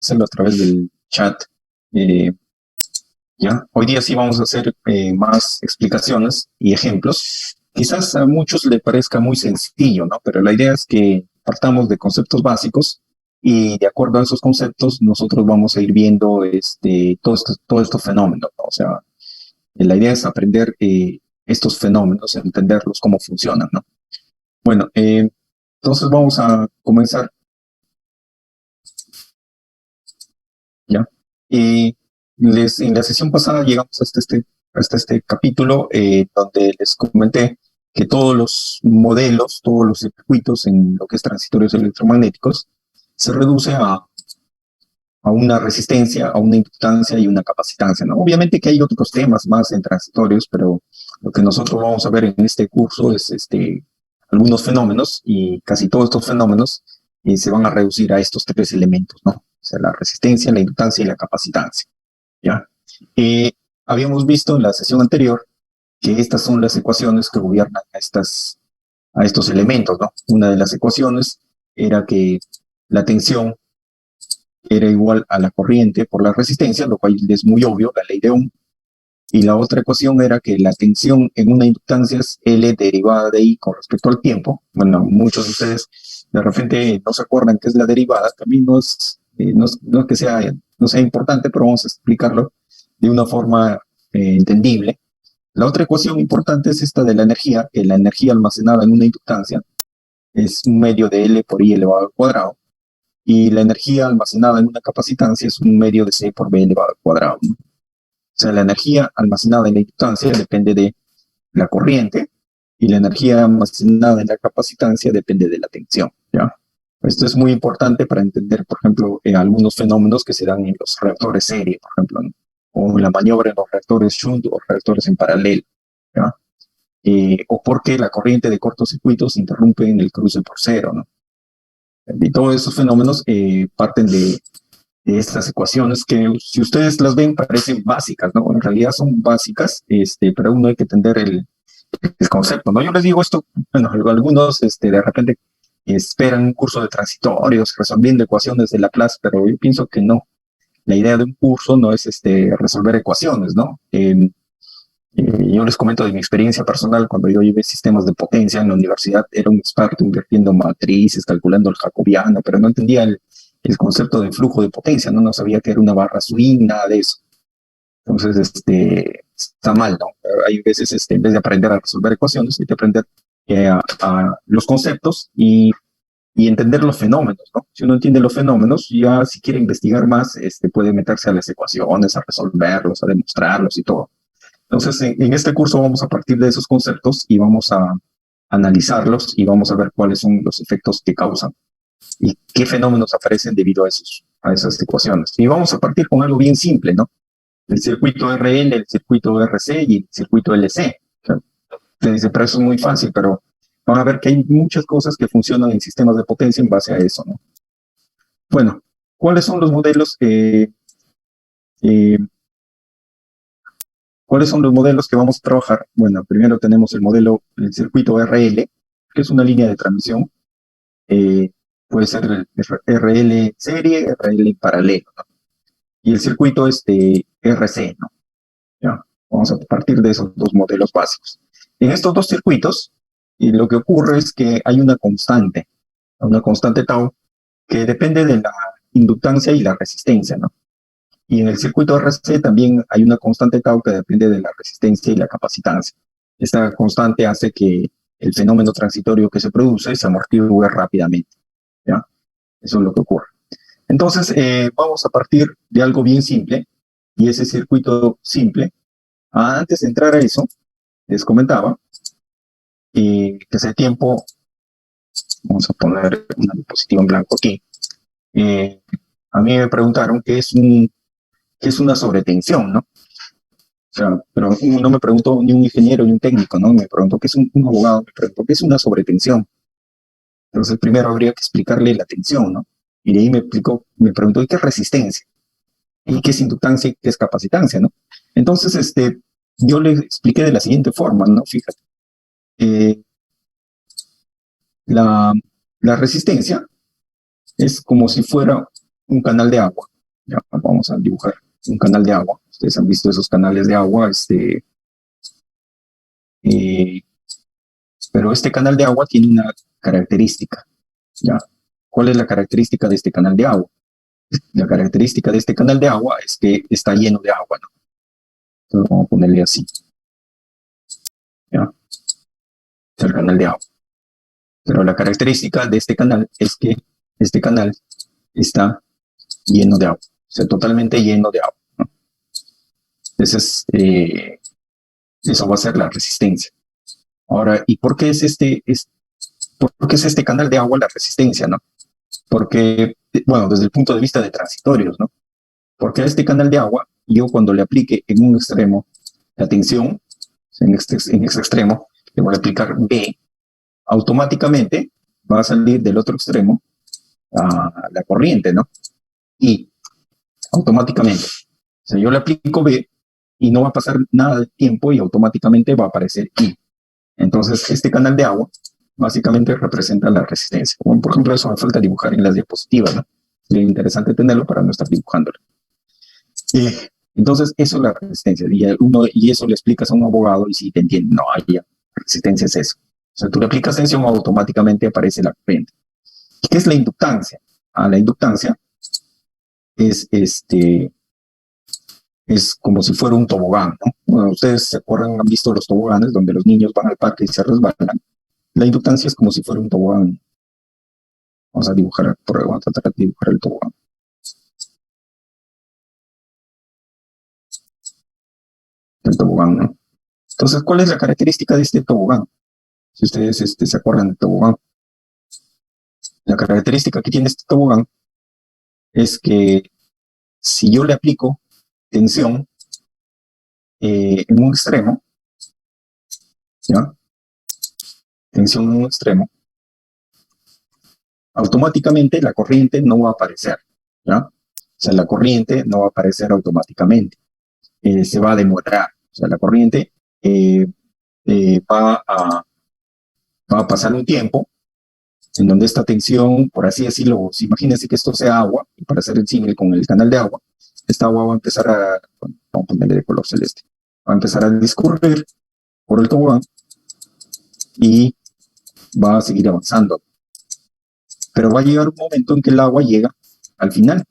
hacerlo a través del chat. Eh, ¿Ya? Hoy día sí vamos a hacer más explicaciones y ejemplos. Quizás a muchos le parezca muy sencillo, ¿no? Pero la idea es que partamos de conceptos básicos y de acuerdo a esos conceptos nosotros vamos a ir viendo todos estos fenómenos, ¿no? O sea, la idea es aprender estos fenómenos, entenderlos, cómo funcionan, ¿no? Bueno, entonces vamos a comenzar, ¿ya? Y en la sesión pasada llegamos hasta este capítulo donde les comenté que todos los modelos, todos los circuitos en lo que es transitorios electromagnéticos, se reduce a una resistencia, a una inductancia y una capacitancia, ¿no? Obviamente que hay otros temas más en transitorios, pero lo que nosotros vamos a ver en este curso es algunos fenómenos y casi todos estos fenómenos se van a reducir a estos tres elementos, ¿no? O sea, la resistencia, la inductancia y la capacitancia, ¿ya? Habíamos visto en la sesión anterior que estas son las ecuaciones que gobiernan a estos elementos, ¿no? Una de las ecuaciones era que la tensión era igual a la corriente por la resistencia, lo cual es muy obvio, la ley de Ohm. Y la otra ecuación era que la tensión en una inductancia es L derivada de I con respecto al tiempo. Bueno, muchos de ustedes de repente no se acuerdan qué es la derivada, también no es que no sea importante, pero vamos a explicarlo de una forma entendible. La otra ecuación importante es esta de la energía, que la energía almacenada en una inductancia es un medio de L por I elevado al cuadrado, y la energía almacenada en una capacitancia es un medio de C por B elevado al cuadrado, ¿no? O sea, la energía almacenada en la inductancia depende de la corriente y la energía almacenada en la capacitancia depende de la tensión, ¿ya? Esto es muy importante para entender, por ejemplo, algunos fenómenos que se dan en los reactores serie, por ejemplo, ¿no? O en la maniobra en los reactores shunt o reactores en paralelo, ¿ya? O porque la corriente de cortocircuito se interrumpe en el cruce por cero, ¿no? Y todos esos fenómenos parten de estas ecuaciones que, si ustedes las ven, parecen básicas, ¿no? En realidad son básicas, pero uno hay que entender el concepto, ¿no? Yo les digo esto, bueno, algunos de repente esperan un curso de transitorios resolviendo ecuaciones de Laplace, pero yo pienso que no. La idea de un curso no es resolver ecuaciones, ¿no? Yo les comento de mi experiencia personal, cuando yo llevé sistemas de potencia en la universidad, era un experto invirtiendo matrices, calculando el jacobiano, pero no entendía el concepto de flujo de potencia, ¿no? No sabía que era una barra swing, nada de eso. Entonces, está mal, ¿no? Hay veces, en vez de aprender a resolver ecuaciones, hay que aprender a los conceptos y entender los fenómenos, ¿no? Si uno entiende los fenómenos, ya si quiere investigar más, puede meterse a las ecuaciones, a resolverlos, a demostrarlos y todo. Entonces, en este curso vamos a partir de esos conceptos y vamos a analizarlos y vamos a ver cuáles son los efectos que causan y qué fenómenos aparecen debido a esas ecuaciones. Y vamos a partir con algo bien simple, ¿no? El circuito RL, el circuito RC y el circuito LC. O sea, te dice, pero eso es muy fácil, pero van a ver que hay muchas cosas que funcionan en sistemas de potencia en base a eso, ¿no? Bueno, ¿cuáles son los modelos eh, ¿cuáles son los modelos que vamos a trabajar? Bueno, primero tenemos el circuito RL, que es una línea de transmisión. Eh, Puede ser el RL serie, RL paralelo, ¿no? Y el circuito RC, ¿no? ¿Ya? Vamos a partir de esos dos modelos básicos. En estos dos circuitos, lo que ocurre es que hay una constante tau, que depende de la inductancia y la resistencia, ¿no? Y en el circuito RC también hay una constante tau que depende de la resistencia y la capacitancia. Esta constante hace que el fenómeno transitorio que se produce se amortigue rápidamente, ¿ya? Eso es lo que ocurre. Entonces, vamos a partir de algo bien simple, y ese circuito simple, antes de entrar a eso, les comentaba que hace tiempo, vamos a poner una diapositiva en blanco aquí, a mí me preguntaron qué es una sobretensión, ¿no? O sea, pero no me preguntó ni un ingeniero ni un técnico, ¿no? Me preguntó qué es un abogado, me preguntó qué es una sobretensión. Entonces, primero habría que explicarle la tensión, ¿no? Y de ahí me preguntó, ¿y qué es resistencia? ¿Y qué es inductancia y qué es capacitancia, ¿no? Entonces, yo le expliqué de la siguiente forma, ¿no? Fíjate, eh, la, la resistencia es como si fuera un canal de agua, Ya, vamos a dibujar un canal de agua. Ustedes han visto esos canales de agua, eh, pero este canal de agua tiene una característica, ¿ya? ¿Cuál es la característica de este canal de agua? La característica de este canal de agua es que está lleno de agua, ¿no? Entonces vamos a ponerle así, ¿ya? Es el canal de agua. Pero la característica de este canal es que este canal está lleno de agua, o sea, totalmente lleno de agua, ¿no? Entonces, eso va a ser la resistencia. Ahora, ¿y por qué es por qué es este canal de agua la resistencia, no? Porque, bueno, desde el punto de vista de transitorios, ¿no? Porque a este canal de agua, yo cuando le aplique en un extremo la tensión, en este extremo, le voy a aplicar B, automáticamente va a salir del otro extremo a la corriente, ¿no? Y automáticamente. O sea, yo le aplico B y no va a pasar nada de tiempo y automáticamente va a aparecer I. Entonces, este canal de agua básicamente representa la resistencia. Bueno, por ejemplo, eso me falta dibujar en las diapositivas, ¿no? Sería interesante tenerlo para no estar dibujándolo. Entonces, eso es la resistencia. Y eso le explicas a un abogado y si te entiende, no, la resistencia es eso. O sea, tú le aplicas tensión, automáticamente aparece la corriente. ¿Qué es la inductancia? La inductancia es es como si fuera un tobogán, ¿no? Bueno, ustedes se acuerdan, han visto los toboganes donde los niños van al parque y se resbalan. La inductancia es como si fuera un tobogán. Vamos a dibujar, vamos a tratar de dibujar el tobogán. El tobogán, ¿no? Entonces, ¿cuál es la característica de este tobogán? Si ustedes se acuerdan del tobogán. La característica que tiene este tobogán es que si yo le aplico tensión en un extremo, ¿ya? Tensión en un extremo, automáticamente la corriente no va a aparecer, ¿ya? O sea, la corriente no va a aparecer automáticamente, se va a demorar. O sea, la corriente va a pasar un tiempo en donde esta tensión, por así decirlo, imagínense que esto sea agua, y para hacer el símil con el canal de agua, esta agua va a empezar vamos a ponerle de color celeste, va a empezar a discurrir por el tobogán y va a seguir avanzando. Pero va a llegar un momento en que el agua llega al final,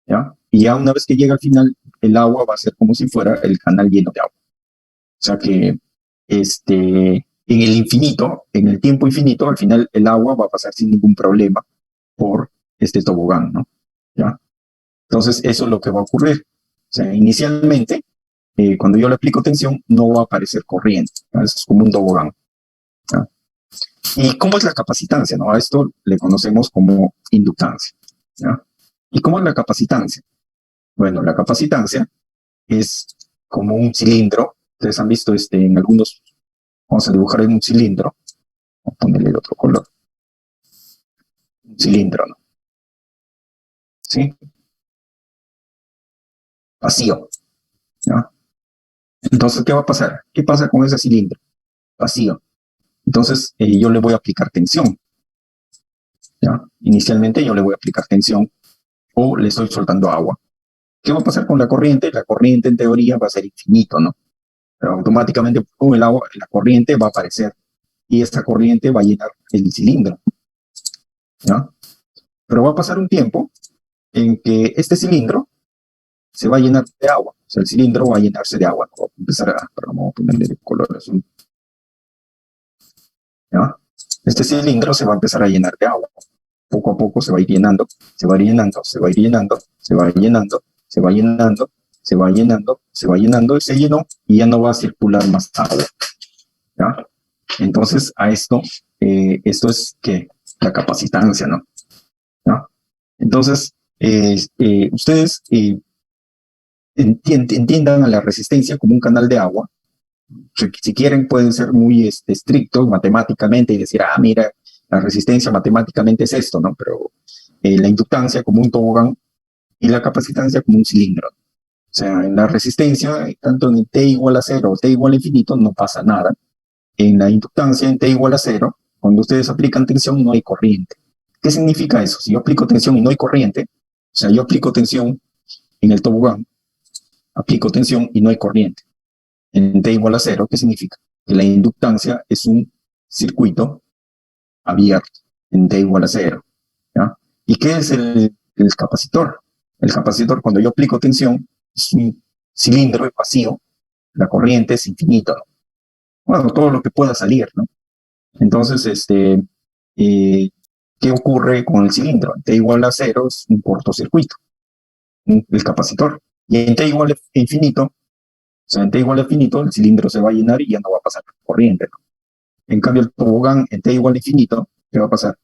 ¿ya? Y ya una vez que llega al final, el agua va a ser como si fuera el canal lleno de agua. O sea que en el infinito, en el tiempo infinito, al final el agua va a pasar sin ningún problema por este tobogán, ¿no? ¿Ya? Entonces, eso es lo que va a ocurrir. O sea, inicialmente, cuando yo le aplico tensión, no va a aparecer corriente. ¿Ya? Es como un tobogán. ¿Ya? ¿Y cómo es la capacitancia? ¿No? A esto le conocemos como inductancia. ¿Ya? ¿Y cómo es la capacitancia? Bueno, la capacitancia es como un cilindro. Ustedes han visto en algunos, vamos a dibujar en un cilindro. Vamos a ponerle el otro color. Un cilindro, ¿no? ¿Sí? Vacío. ¿Ya? Entonces, ¿qué va a pasar? ¿Qué pasa con ese cilindro? Vacío. Entonces, yo le voy a aplicar tensión. ¿Ya? Inicialmente yo le voy a aplicar tensión o le estoy soltando agua. ¿Qué va a pasar con la corriente? La corriente en teoría va a ser infinito, ¿no? Pero automáticamente con el agua, la corriente va a aparecer y esta corriente va a llenar el cilindro, ¿ya? Pero va a pasar un tiempo en que este cilindro se va a llenar de agua, o sea, el cilindro va a llenarse de agua, ¿no? Vamos a ponerle de color azul, ¿ya? Este cilindro se va a empezar a llenar de agua, poco a poco se va a ir llenando, se va a ir llenando, se va a ir llenando, se va llenando, se va llenando, se va llenando, se va llenando, y se llenó y ya no va a circular más agua, ¿ya? Entonces, esto es que la capacitancia, ¿no? ¿No? Entonces, ustedes entiendan a la resistencia como un canal de agua. Si quieren, pueden ser muy estrictos matemáticamente y decir, mira, la resistencia matemáticamente es esto, ¿no? Pero la inductancia como un tobogán y la capacitancia como un cilindro. O sea, en la resistencia, tanto en T igual a 0 o T igual a infinito, no pasa nada. En la inductancia, en T igual a 0, cuando ustedes aplican tensión, no hay corriente. ¿Qué significa eso? Si yo aplico tensión y no hay corriente, o sea, yo aplico tensión en el tobogán, aplico tensión y no hay corriente. En T igual a 0, ¿qué significa? Que la inductancia es un circuito abierto en T igual a 0. ¿Ya? ¿Y qué es el capacitor? El capacitor, cuando yo aplico tensión, es un cilindro vacío, la corriente es infinita, ¿no? Bueno, todo lo que pueda salir, ¿no? Entonces, ¿qué ocurre con el cilindro? En T igual a 0 es un cortocircuito, el capacitor. Y en T igual a infinito, o sea, en T igual a infinito, el cilindro se va a llenar y ya no va a pasar corriente, ¿no? En cambio, el tobogán en T igual a infinito, ¿qué va a pasar?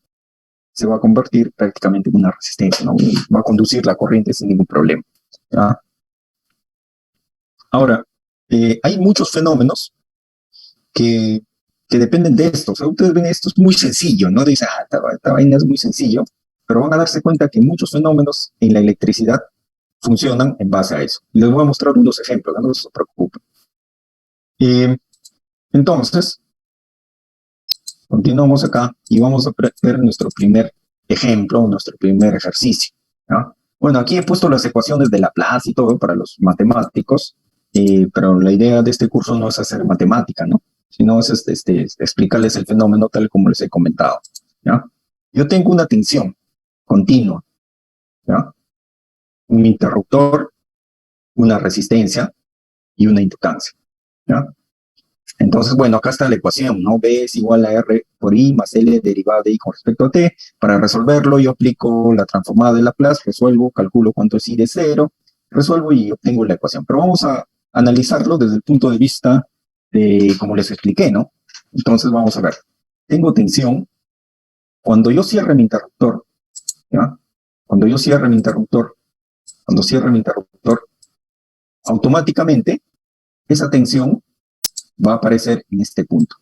Se va a convertir prácticamente en una resistencia, ¿no? Y va a conducir la corriente sin ningún problema, ¿ya? Ahora, hay muchos fenómenos que, que dependen de esto. O sea, ustedes ven, esto es muy sencillo, ¿no? Dicen, esta vaina es muy sencillo, pero van a darse cuenta que muchos fenómenos en la electricidad funcionan en base a eso. Y les voy a mostrar unos ejemplos, no se preocupen. Entonces, continuamos acá y vamos a ver nuestro primer ejemplo, nuestro primer ejercicio, ¿no? Bueno, aquí he puesto las ecuaciones de Laplace y todo para los matemáticos, pero la idea de este curso no es hacer matemática, ¿no? Sino es explicarles el fenómeno tal como les he comentado, ¿ya? Yo tengo una tensión continua, ¿ya? Un interruptor, una resistencia y una inductancia, ¿ya? Entonces, bueno, acá está la ecuación, ¿no? B es igual a R por I más L derivada de I con respecto a T. Para resolverlo, yo aplico la transformada de Laplace, resuelvo, calculo cuánto es I de 0, resuelvo y obtengo la ecuación. Pero vamos a analizarlo desde el punto de vista de, como les expliqué, ¿no? Entonces, vamos a ver. Tengo tensión. Cuando yo cierre mi interruptor, ¿ya? Cuando yo cierre mi interruptor, automáticamente esa tensión va a aparecer en este punto.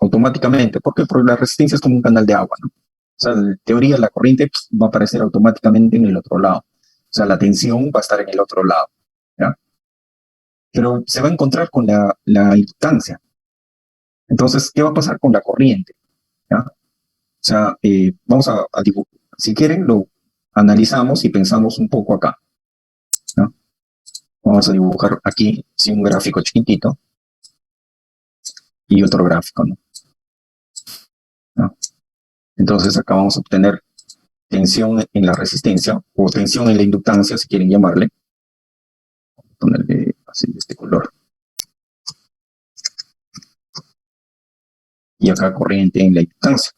Automáticamente. ¿Por qué? Porque la resistencia es como un canal de agua, ¿no? O sea, en teoría la corriente va a aparecer automáticamente en el otro lado. O sea, la tensión va a estar en el otro lado, ¿ya? Pero se va a encontrar con la inductancia. Entonces, ¿qué va a pasar con la corriente? ¿Ya? O sea, vamos a dibujar. Si quieren, lo analizamos y pensamos un poco acá, ¿ya? Vamos a dibujar aquí sí, un gráfico chiquitito y otro gráfico, ¿no? ¿Ya? Entonces acá vamos a obtener tensión en la resistencia o tensión en la inductancia, si quieren llamarle. Voy a ponerle así de este color. Y acá corriente en la inductancia,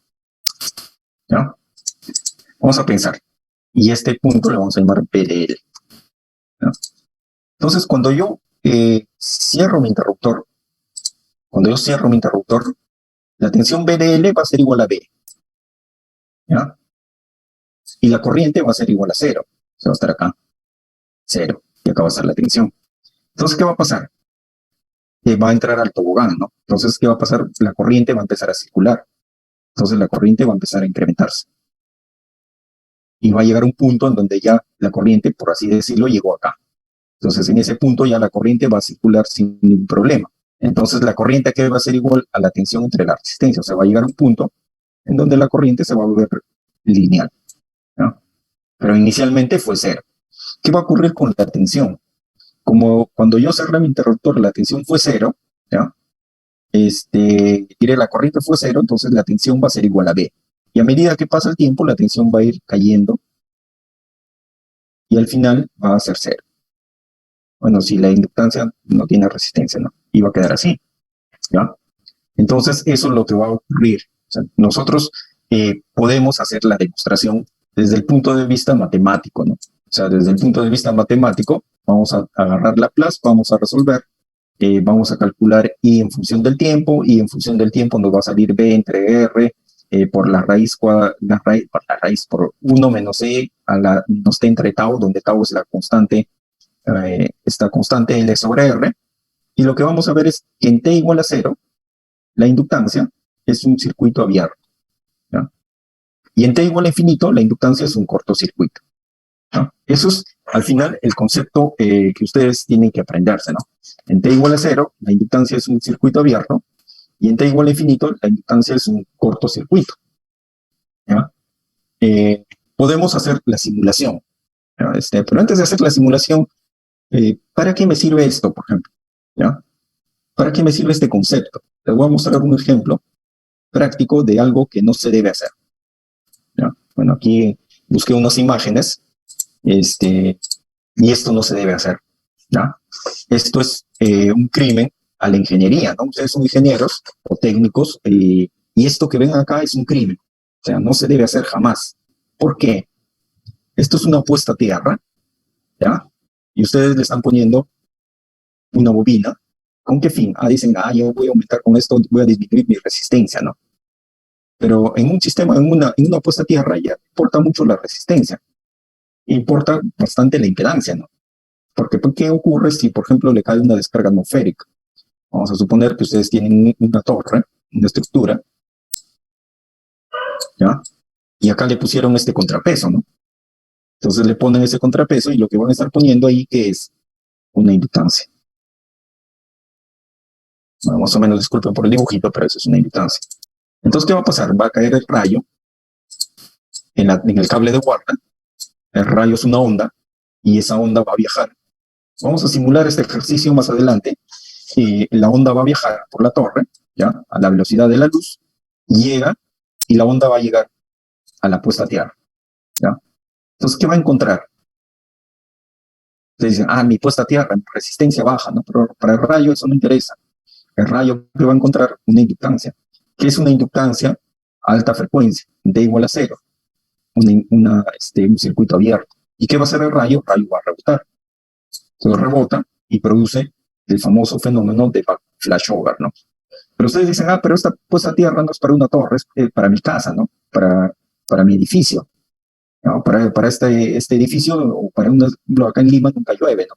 ¿ya? Vamos a pensar. Y este punto le vamos a llamar PDL, ¿ya? Entonces, cuando yo cierro mi interruptor, la tensión BDL va a ser igual a B, ¿ya? Y la corriente va a ser igual a 0. O sea, va a estar acá, 0. Y acá va a estar la tensión. Entonces, ¿qué va a pasar? Va a entrar al tobogán, ¿no? Entonces, ¿qué va a pasar? La corriente va a empezar a circular. Entonces, la corriente va a empezar a incrementarse. Y va a llegar a un punto en donde ya la corriente, por así decirlo, llegó acá. Entonces, en ese punto ya la corriente va a circular sin ningún problema. Entonces, la corriente aquí va a ser igual a la tensión entre la resistencia. O sea, va a llegar a un punto en donde la corriente se va a volver lineal, ¿no? Pero inicialmente fue 0. ¿Qué va a ocurrir con la tensión? Como cuando yo cerré mi interruptor, la tensión fue 0, ¿ya? La corriente fue 0, entonces la tensión va a ser igual a B. Y a medida que pasa el tiempo, la tensión va a ir cayendo y al final va a ser 0. Bueno, si la inductancia no tiene resistencia, ¿no? Y va a quedar así, ¿ya? Entonces, eso es lo que va a ocurrir. O sea, nosotros podemos hacer la demostración desde el punto de vista matemático, ¿no? O sea, desde el punto de vista matemático, vamos a agarrar Laplace, vamos a resolver, vamos a calcular I en función del tiempo, y en función del tiempo nos va a salir B entre R por la raíz, por 1 menos E a la menos T entre tau, donde tau es la constante, esta constante L sobre R. Y lo que vamos a ver es que en T igual a 0, la inductancia es un circuito abierto, ¿ya? Y en T igual a infinito, la inductancia es un cortocircuito, ¿no? Eso es, al final, el concepto que ustedes tienen que aprenderse, ¿no? En T igual a 0, la inductancia es un circuito abierto, y en T igual a infinito, la inductancia es un cortocircuito, ¿ya? Podemos hacer la simulación. ¿Ya? Pero antes de hacer la simulación, ¿para qué me sirve esto, por ejemplo? ¿Ya? ¿Para qué me sirve este concepto? Les voy a mostrar un ejemplo práctico de algo que no se debe hacer. ¿Ya? Bueno, aquí busqué unas imágenes, y esto no se debe hacer. ¿Ya? Esto es un crimen a la ingeniería, ¿no? Ustedes son ingenieros o técnicos, y esto que ven acá es un crimen. O sea, no se debe hacer jamás. ¿Por qué? Esto es una puesta a tierra, ¿ya? Y ustedes le están poniendo una bobina. ¿Con qué fin? Dicen, yo voy a aumentar con esto, voy a disminuir mi resistencia, ¿no? Pero en un sistema, en una puesta a tierra, ya importa mucho la resistencia, importa bastante la impedancia, ¿no? Porque, ¿qué ocurre si, por ejemplo, le cae una descarga atmosférica? Vamos a suponer que ustedes tienen una torre, una estructura, ¿ya? Y acá le pusieron este contrapeso, ¿no? Entonces le ponen ese contrapeso y lo que van a estar poniendo ahí, que es una inductancia. Bueno, más o menos, disculpen por el dibujito, pero eso es una inductancia. Entonces, ¿qué va a pasar? Va a caer el rayo en el cable de guarda. El rayo es una onda y esa onda va a viajar. Vamos a simular este ejercicio más adelante. La onda va a viajar por la torre, ¿ya? A la velocidad de la luz, llega y la onda va a llegar a la puesta a tierra, ¿ya? Entonces, ¿qué va a encontrar? Ustedes dicen, mi puesta a tierra, resistencia baja, ¿no? Pero para el rayo eso no interesa. El rayo que va a encontrar una inductancia. ¿Qué es una inductancia? Alta frecuencia, D igual a cero, un circuito abierto. ¿Y qué va a hacer el rayo? El rayo va a rebotar. Entonces rebota y produce el famoso fenómeno de flashover, ¿no? Pero ustedes dicen, pero esta puesta a tierra no es para una torre, es para mi casa, ¿no? Para mi edificio. ¿No? Para este edificio o para acá en Lima nunca llueve, ¿no?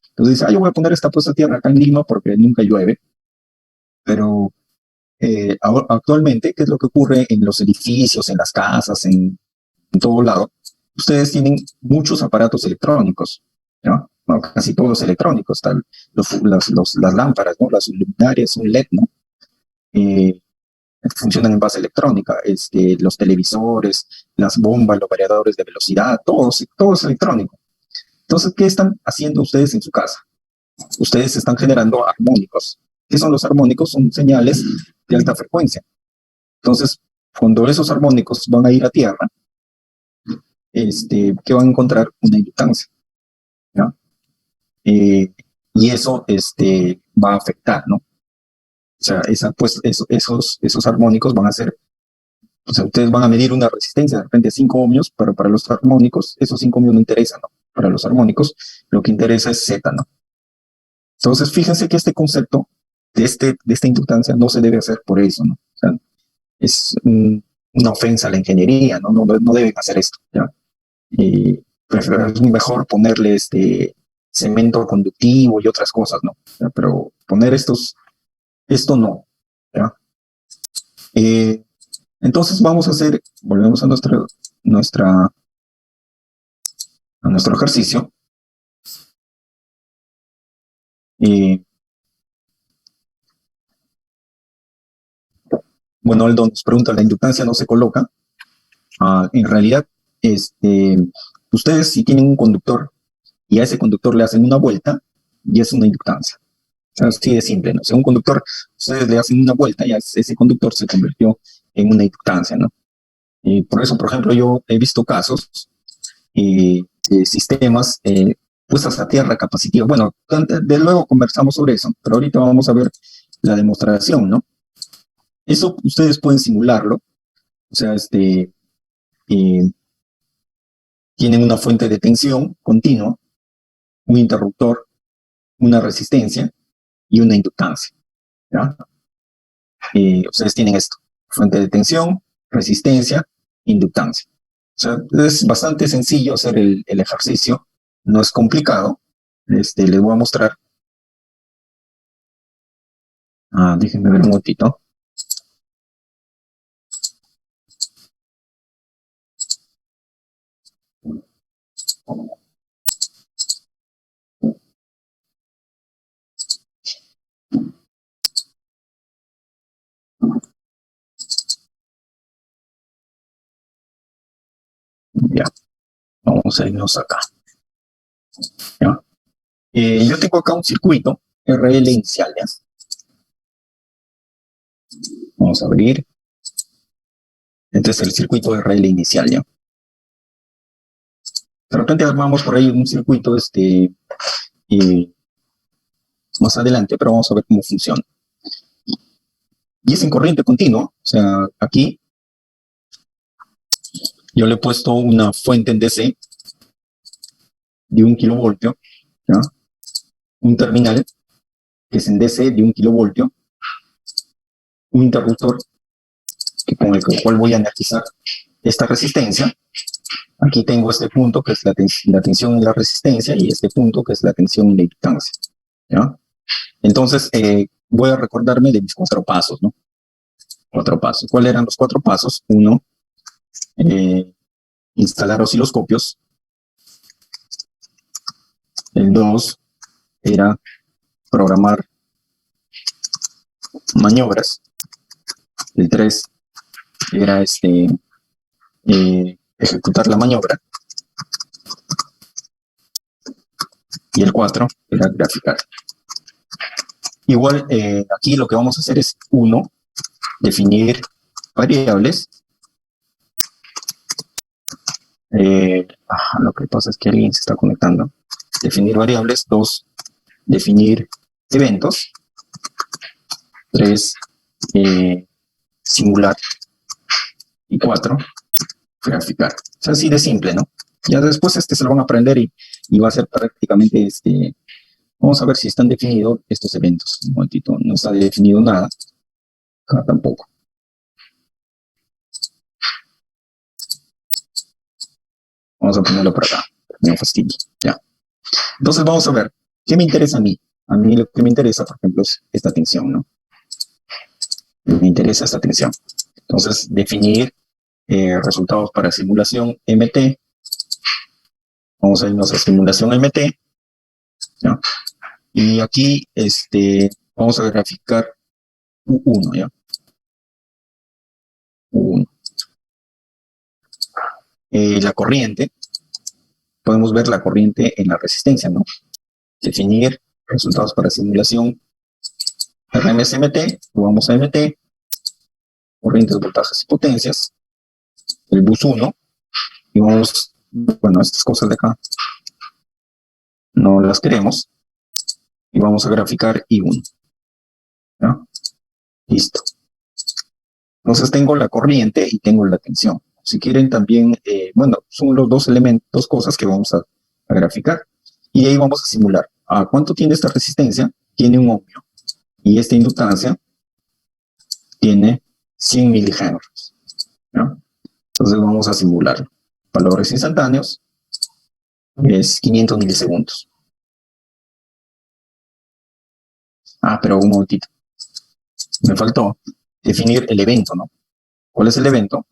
Entonces dice, yo voy a poner esta puesta a tierra acá en Lima porque nunca llueve. Pero actualmente, ¿qué es lo que ocurre en los edificios, en las casas, en todo lado? Ustedes tienen muchos aparatos electrónicos, ¿no? Bueno, casi todos electrónicos, las lámparas, ¿no? Las luminarias, un LED, ¿no? Eh, Funcionan en base electrónica, los televisores, las bombas, los variadores de velocidad, todo es electrónico. Entonces, ¿qué están haciendo ustedes en su casa? Ustedes están generando armónicos. ¿Qué son los armónicos? Son señales de alta frecuencia. Entonces, cuando esos armónicos van a ir a tierra, ¿qué van a encontrar? Una inductancia, ¿no? Y eso va a afectar, ¿no? O sea, esos armónicos van a ser, o sea, ustedes van a medir una resistencia de repente 5 ohmios, pero para los armónicos, esos 5 ohmios no interesan, ¿no? Para los armónicos, lo que interesa es Z, ¿no? Entonces, fíjense que este concepto de esta inductancia no se debe hacer por eso, ¿no? O sea, es una ofensa a la ingeniería, ¿no? No deben hacer esto, ¿ya? Es mejor ponerle cemento conductivo y otras cosas, ¿no? ¿Ya? Pero poner esto no, ¿ya? Entonces vamos a volvemos a nuestro ejercicio. Bueno, Aldo nos pregunta, ¿la inductancia no se coloca? En realidad, ustedes si tienen un conductor y a ese conductor le hacen una vuelta, y es una inductancia. O sea, así de simple, ¿no? O sea, un conductor, ustedes le hacen una vuelta y ese conductor se convirtió en una inductancia, ¿no? Y por eso, por ejemplo, yo he visto casos de sistemas puestas a tierra capacitivos. Bueno, de luego conversamos sobre eso, pero ahorita vamos a ver la demostración, ¿no? Eso ustedes pueden simularlo. O sea, tienen una fuente de tensión continua, un interruptor, una resistencia y una inductancia, ¿ya? Ustedes tienen esto, fuente de tensión, resistencia, inductancia. O sea, es bastante sencillo hacer el ejercicio, no es complicado. Les voy a mostrar. Déjenme ver un momentito. Ya, vamos a irnos acá. Yo tengo acá un circuito RL inicial, ¿ya? Vamos a abrir. Este es el circuito RL inicial, ¿ya? De repente armamos por ahí un circuito más adelante, pero vamos a ver cómo funciona. Y es en corriente continua, o sea, aquí yo le he puesto una fuente en DC de 1 kilovoltio, ¿ya? Un terminal que es en DC de 1 kilovoltio, un interruptor con el cual voy a analizar esta resistencia. Aquí tengo este punto que es la tensión y la resistencia y este punto que es la tensión y la inductancia, ¿ya? Entonces, voy a recordarme de mis 4 pasos, ¿no? 4 pasos. ¿Cuáles eran los 4 pasos? 1, instalar osciloscopios. El 2 era programar maniobras. El 3 era ejecutar la maniobra. Y el 4 era graficar. Igual, aquí lo que vamos a hacer es, 1, definir variables. Lo que pasa es que alguien se está conectando. Definir variables. 2, definir eventos. 3, simular. Y 4, graficar. O sea, así de simple, ¿no? Ya después se lo van a aprender y va a ser prácticamente Vamos a ver si están definidos estos eventos. Un momentito, no está definido nada. Acá tampoco. Vamos a ponerlo por acá. No fastidio. Ya. Entonces vamos a ver. ¿Qué me interesa a mí? A mí lo que me interesa, por ejemplo, es esta tensión, ¿no? Me interesa esta tensión. Entonces, definir resultados para simulación MT. Vamos a irnos a simulación MT. ¿Ya? Y aquí vamos a graficar U1, ¿ya? U1. La corriente. Podemos ver la corriente en la resistencia, ¿no? Definir resultados para simulación RMS-MT. Vamos a MT. Corrientes, voltajes y potencias. El bus 1. Y vamos, bueno, estas cosas de acá no las queremos. Y vamos a graficar I1. ¿Ya? Listo. Entonces tengo la corriente y tengo la tensión. Si quieren también, bueno, son los dos elementos, 2 cosas que vamos a graficar. Y ahí vamos a simular. ¿Cuánto tiene esta resistencia? Tiene 1 ohmio. Y esta inductancia tiene 100 milihenrios. ¿Ya? Entonces vamos a simular. Valores instantáneos es 500 milisegundos. Pero un momentito. Me faltó definir el evento, ¿no? ¿Cuál es el evento?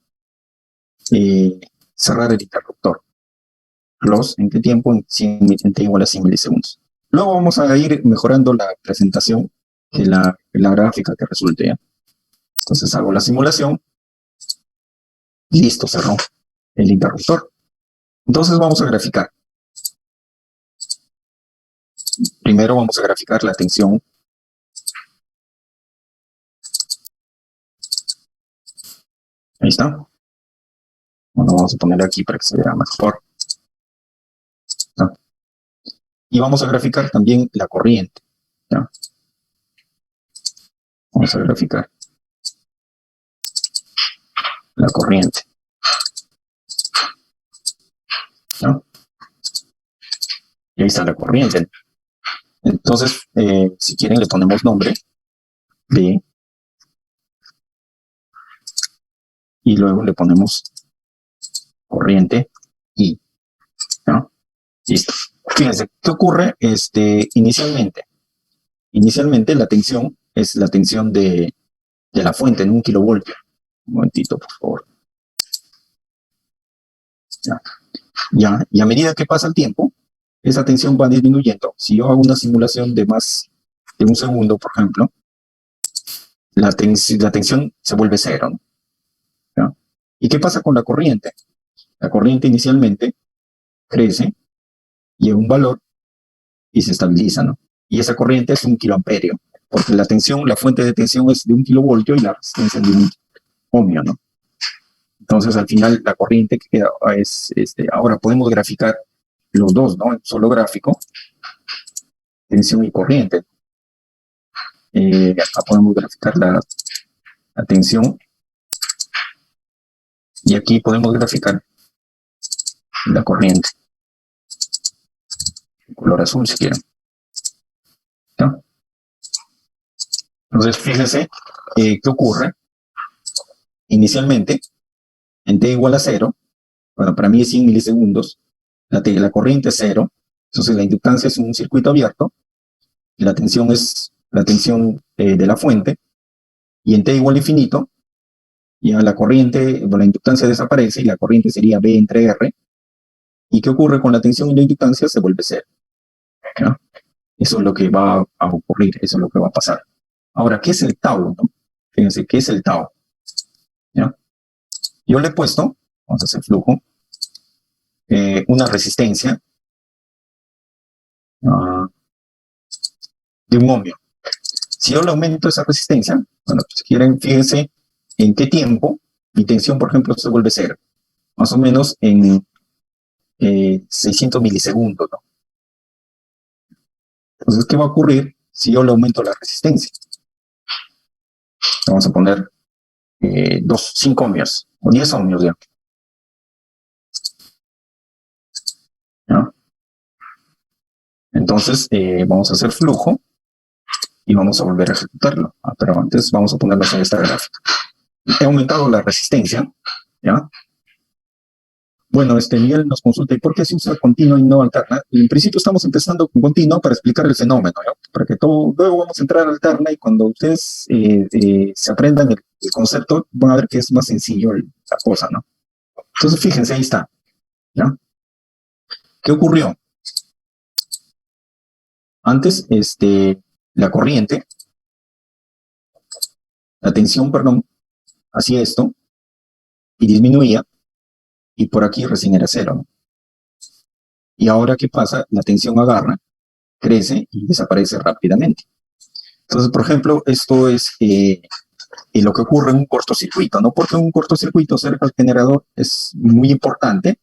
Cerrar el interruptor. Close, ¿en qué tiempo? En T igual a 100 milisegundos. Luego vamos a ir mejorando la presentación de la gráfica que resulte, ¿ya? Entonces hago la simulación. Listo, cerró el interruptor. Entonces vamos a graficar. Primero vamos a graficar la tensión. Ahí está. Bueno, vamos a poner aquí para que se vea mejor. ¿No? Y vamos a graficar también la corriente. ¿Ya? Vamos a graficar la corriente. ¿No? Y ahí está la corriente. Entonces, si quieren, le ponemos nombre B. Y luego le ponemos corriente I. ¿No? Listo. Fíjense, ¿qué ocurre? Inicialmente la tensión es la tensión de la fuente en 1 kilovoltio. Un momentito, por favor. Ya. Y a medida que pasa el tiempo, esa tensión va disminuyendo. Si yo hago una simulación de más de 1 segundo, por ejemplo, la tensión se vuelve 0, ¿no? ¿Ya? ¿Y qué pasa con la corriente? La corriente inicialmente crece y en un valor y se estabiliza, ¿no? Y esa corriente es 1 kiloamperio, porque la tensión, la fuente de tensión es de 1 kilovoltio y la resistencia es de 1 ohmio, ¿no? Entonces, al final, la corriente que queda es, ahora podemos graficar los dos, ¿no? En un solo gráfico, tensión y corriente. Acá podemos graficar la tensión y aquí podemos graficar la corriente. Color azul, si quieren. ¿No? Entonces, fíjense qué ocurre. Inicialmente, en t igual a 0, bueno, para mí es 100 milisegundos, la corriente es 0, entonces la inductancia es un circuito abierto, y la tensión es la tensión de la fuente, y en t igual a infinito, ya la corriente, bueno, la inductancia desaparece y la corriente sería B entre R. ¿Y qué ocurre con la tensión y la inductancia? Se vuelve 0. ¿No? Eso es lo que va a ocurrir, eso es lo que va a pasar. Ahora, ¿qué es el tau? ¿No? Fíjense, ¿qué es el tau? ¿Ya? Yo le he puesto, vamos a hacer flujo, una resistencia de 1 ohmio. Si yo le aumento esa resistencia, bueno, pues si quieren, fíjense en qué tiempo mi tensión, por ejemplo, se vuelve 0. Más o menos en 600 milisegundos, ¿no? Entonces, ¿qué va a ocurrir si yo le aumento la resistencia? Vamos a poner 5 ohmios, o 10 ohmios ya. ¿No? Entonces, vamos a hacer flujo y vamos a volver a ejecutarlo. Pero antes vamos a ponerlo en esta gráfica. He aumentado la resistencia, ¿ya? Bueno, Miguel nos consulta, ¿y por qué se usa continua y no alterna? En principio estamos empezando con continua para explicar el fenómeno, ¿no? Para que todo, luego vamos a entrar a alterna y cuando ustedes se aprendan el concepto, van a ver que es más sencillo la cosa, ¿no? Entonces, fíjense, ahí está, ¿ya? ¿Qué ocurrió? Antes, la corriente, la tensión, perdón, hacía esto y disminuía, y por aquí recién era 0, ¿no? Y ahora, ¿qué pasa? La tensión agarra, crece y desaparece rápidamente. Entonces, por ejemplo, esto es lo que ocurre en un cortocircuito, ¿no? Porque un cortocircuito cerca al generador es muy importante,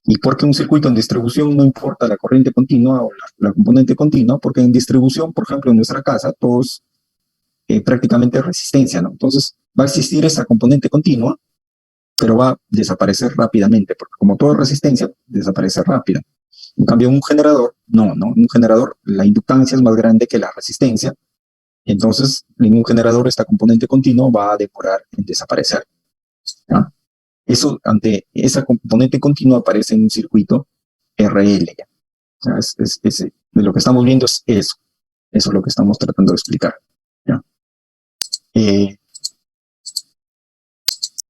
y porque un circuito en distribución no importa la corriente continua o la componente continua, porque en distribución, por ejemplo, en nuestra casa, todos prácticamente resistencia, ¿no? Entonces, va a existir esa componente continua, pero va a desaparecer rápidamente, porque como toda resistencia, desaparece rápido. En cambio, un generador, no. Un generador, la inductancia es más grande que la resistencia, entonces en un generador esta componente continua va a demorar en desaparecer. ¿Ya? Eso, ante esa componente continua, aparece en un circuito RL. ¿Ya? O sea, de lo que estamos viendo es eso. Eso es lo que estamos tratando de explicar. ¿Ya?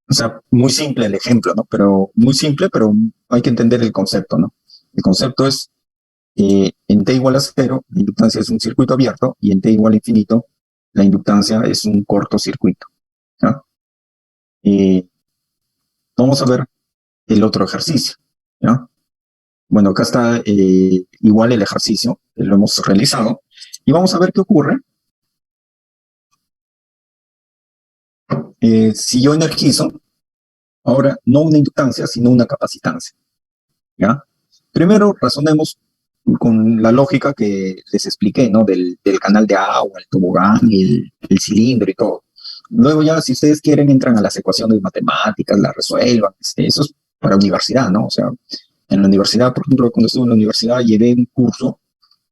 O sea, muy simple el ejemplo, ¿no? Pero muy simple, pero hay que entender el concepto, ¿no? El concepto es, en t igual a 0, la inductancia es un circuito abierto, y en t igual a infinito, la inductancia es un cortocircuito. ¿Ya? Vamos a ver el otro ejercicio. ¿Ya? Bueno, acá está igual el ejercicio, lo hemos realizado, y vamos a ver qué ocurre si yo energizo, ahora, no una inductancia, sino una capacitancia. ¿Ya? Primero razonemos con la lógica que les expliqué, ¿no? Del canal de agua, el tobogán, el cilindro y todo. Luego ya, si ustedes quieren, entran a las ecuaciones matemáticas, las resuelvan. Eso es para universidad, ¿no? O sea, en la universidad, por ejemplo, cuando estuve en la universidad, llevé un curso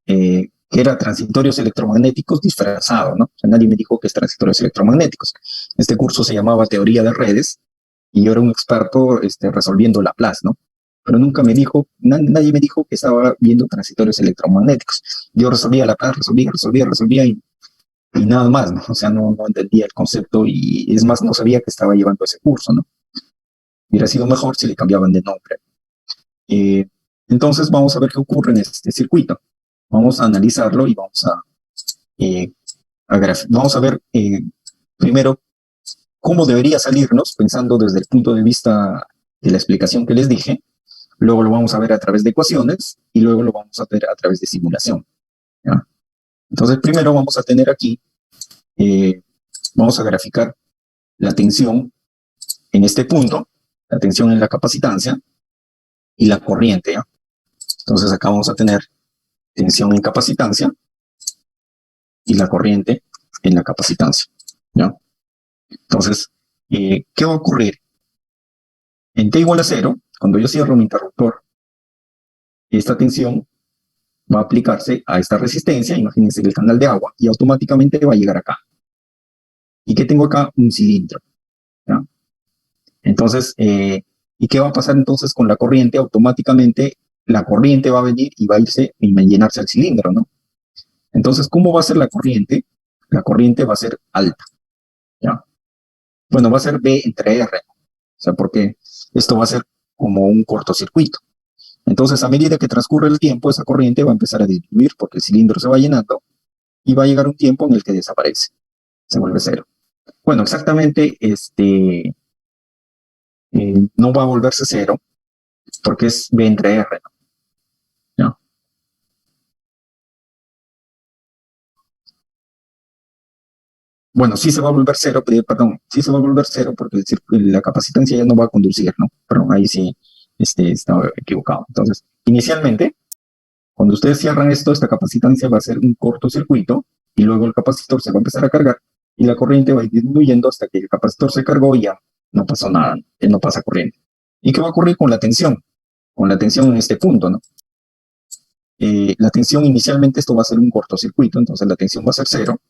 que era transitorios electromagnéticos disfrazado, ¿no? O sea, nadie me dijo que es transitorios electromagnéticos. Este curso se llamaba Teoría de Redes, y yo era un experto resolviendo Laplace, ¿no? Pero nunca me dijo, nadie me dijo que estaba viendo transitorios electromagnéticos. Yo resolvía Laplace, resolvía y nada más, ¿no? O sea, no entendía el concepto, y es más, no sabía que estaba llevando ese curso, ¿no? Hubiera sido mejor si le cambiaban de nombre. Entonces vamos a ver qué ocurre en este circuito. Vamos a analizarlo y vamos a ver primero cómo debería salirnos, pensando desde el punto de vista de la explicación que les dije. Luego lo vamos a ver a través de ecuaciones y luego lo vamos a ver a través de simulación. ¿ya? Entonces, primero vamos a tener aquí, vamos a graficar la tensión en este punto, la tensión en la capacitancia y la corriente, ¿ya? Entonces, acá vamos a tener tensión en capacitancia y la corriente en la capacitancia, ¿ya? Entonces, ¿qué va a ocurrir? En T igual a 0, cuando yo cierro mi interruptor, esta tensión va a aplicarse a esta resistencia, imagínense el canal de agua, y automáticamente va a llegar acá. ¿Y qué tengo acá? Un cilindro, ¿ya? Entonces, ¿y qué va a pasar entonces con la corriente? Automáticamente la corriente va a venir y va a irse y va a llenarse al cilindro, ¿no? Entonces, ¿cómo va a ser la corriente? La corriente va a ser alta, ¿ya? Bueno, va a ser B entre R, o sea, porque esto va a ser como un cortocircuito. Entonces, a medida que transcurre el tiempo, esa corriente va a empezar a disminuir porque el cilindro se va llenando y va a llegar un tiempo en el que desaparece, se vuelve cero. Bueno, exactamente, no va a volverse cero porque es B entre R, ¿no? Bueno, sí se va a volver cero, perdón, sí se va a volver cero porque la capacitancia ya no va a conducir, ¿no? Perdón, ahí sí estaba equivocado. Entonces, inicialmente, cuando ustedes cierran esto, esta capacitancia va a ser un cortocircuito y luego el capacitor se va a empezar a cargar y la corriente va a ir disminuyendo hasta que el capacitor se cargó y ya no pasó nada, ya no pasa corriente. ¿Y qué va a ocurrir con la tensión? Con la tensión en este punto, ¿no? La tensión inicialmente esto va a ser un cortocircuito, entonces la tensión va a ser cero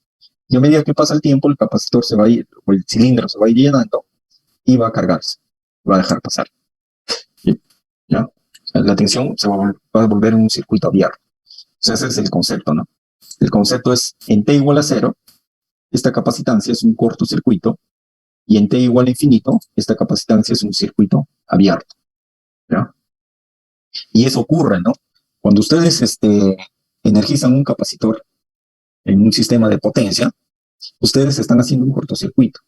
y a medida que pasa el tiempo el capacitor se va a ir, o el cilindro se va a ir llenando y va a cargarse, va a dejar pasar. ¿Ya? La tensión va a volver un circuito abierto. Entonces ese es el concepto, ¿no? El concepto es en T igual a 0, esta capacitancia es un cortocircuito y en T igual a infinito, esta capacitancia es un circuito abierto, ¿ya? Y eso ocurre, ¿no? Cuando ustedes energizan un capacitor en un sistema de potencia, ustedes están haciendo un cortocircuito,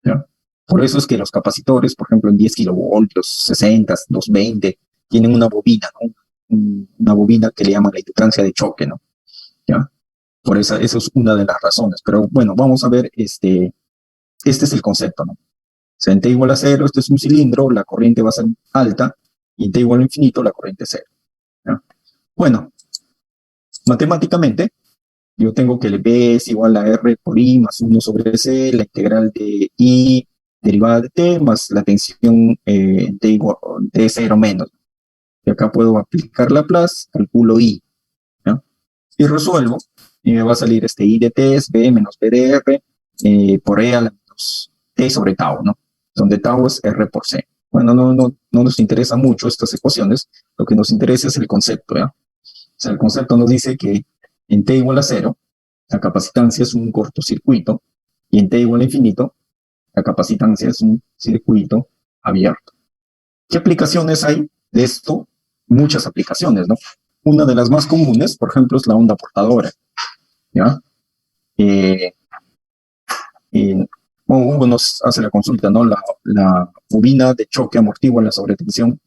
¿ya? Por eso es que los capacitores, por ejemplo, en 10 kilovoltios, 60, 220, tienen una bobina, ¿no? Una bobina que le llaman la inductancia de choque, ¿no? ¿Ya? Por eso es una de las razones. Pero bueno, vamos a ver, este es el concepto, ¿no? O sea, en T igual a 0, este es un cilindro, la corriente va a ser alta, y en T igual a infinito, la corriente es 0. ¿Ya? Bueno, matemáticamente, yo tengo que el B es igual a R por I más 1 sobre C, la integral de I derivada de T más la tensión T igual de 0 menos. Y acá puedo aplicar Laplace, calculo I, ¿ya? Y resuelvo, y me va a salir I de T es B menos B de R por E a la menos T sobre tau, ¿no? Donde tau es R por C. Bueno, no nos interesa mucho estas ecuaciones, lo que nos interesa es el concepto, ¿ya? O sea, el concepto nos dice que en T igual a 0, la capacitancia es un cortocircuito, y en T igual a infinito, la capacitancia es un circuito abierto. ¿Qué aplicaciones hay de esto? Muchas aplicaciones, ¿no? Una de las más comunes, por ejemplo, es la onda portadora, ¿ya? Hugo nos hace la consulta, ¿no? La bobina de choque amortigua la sobretensión.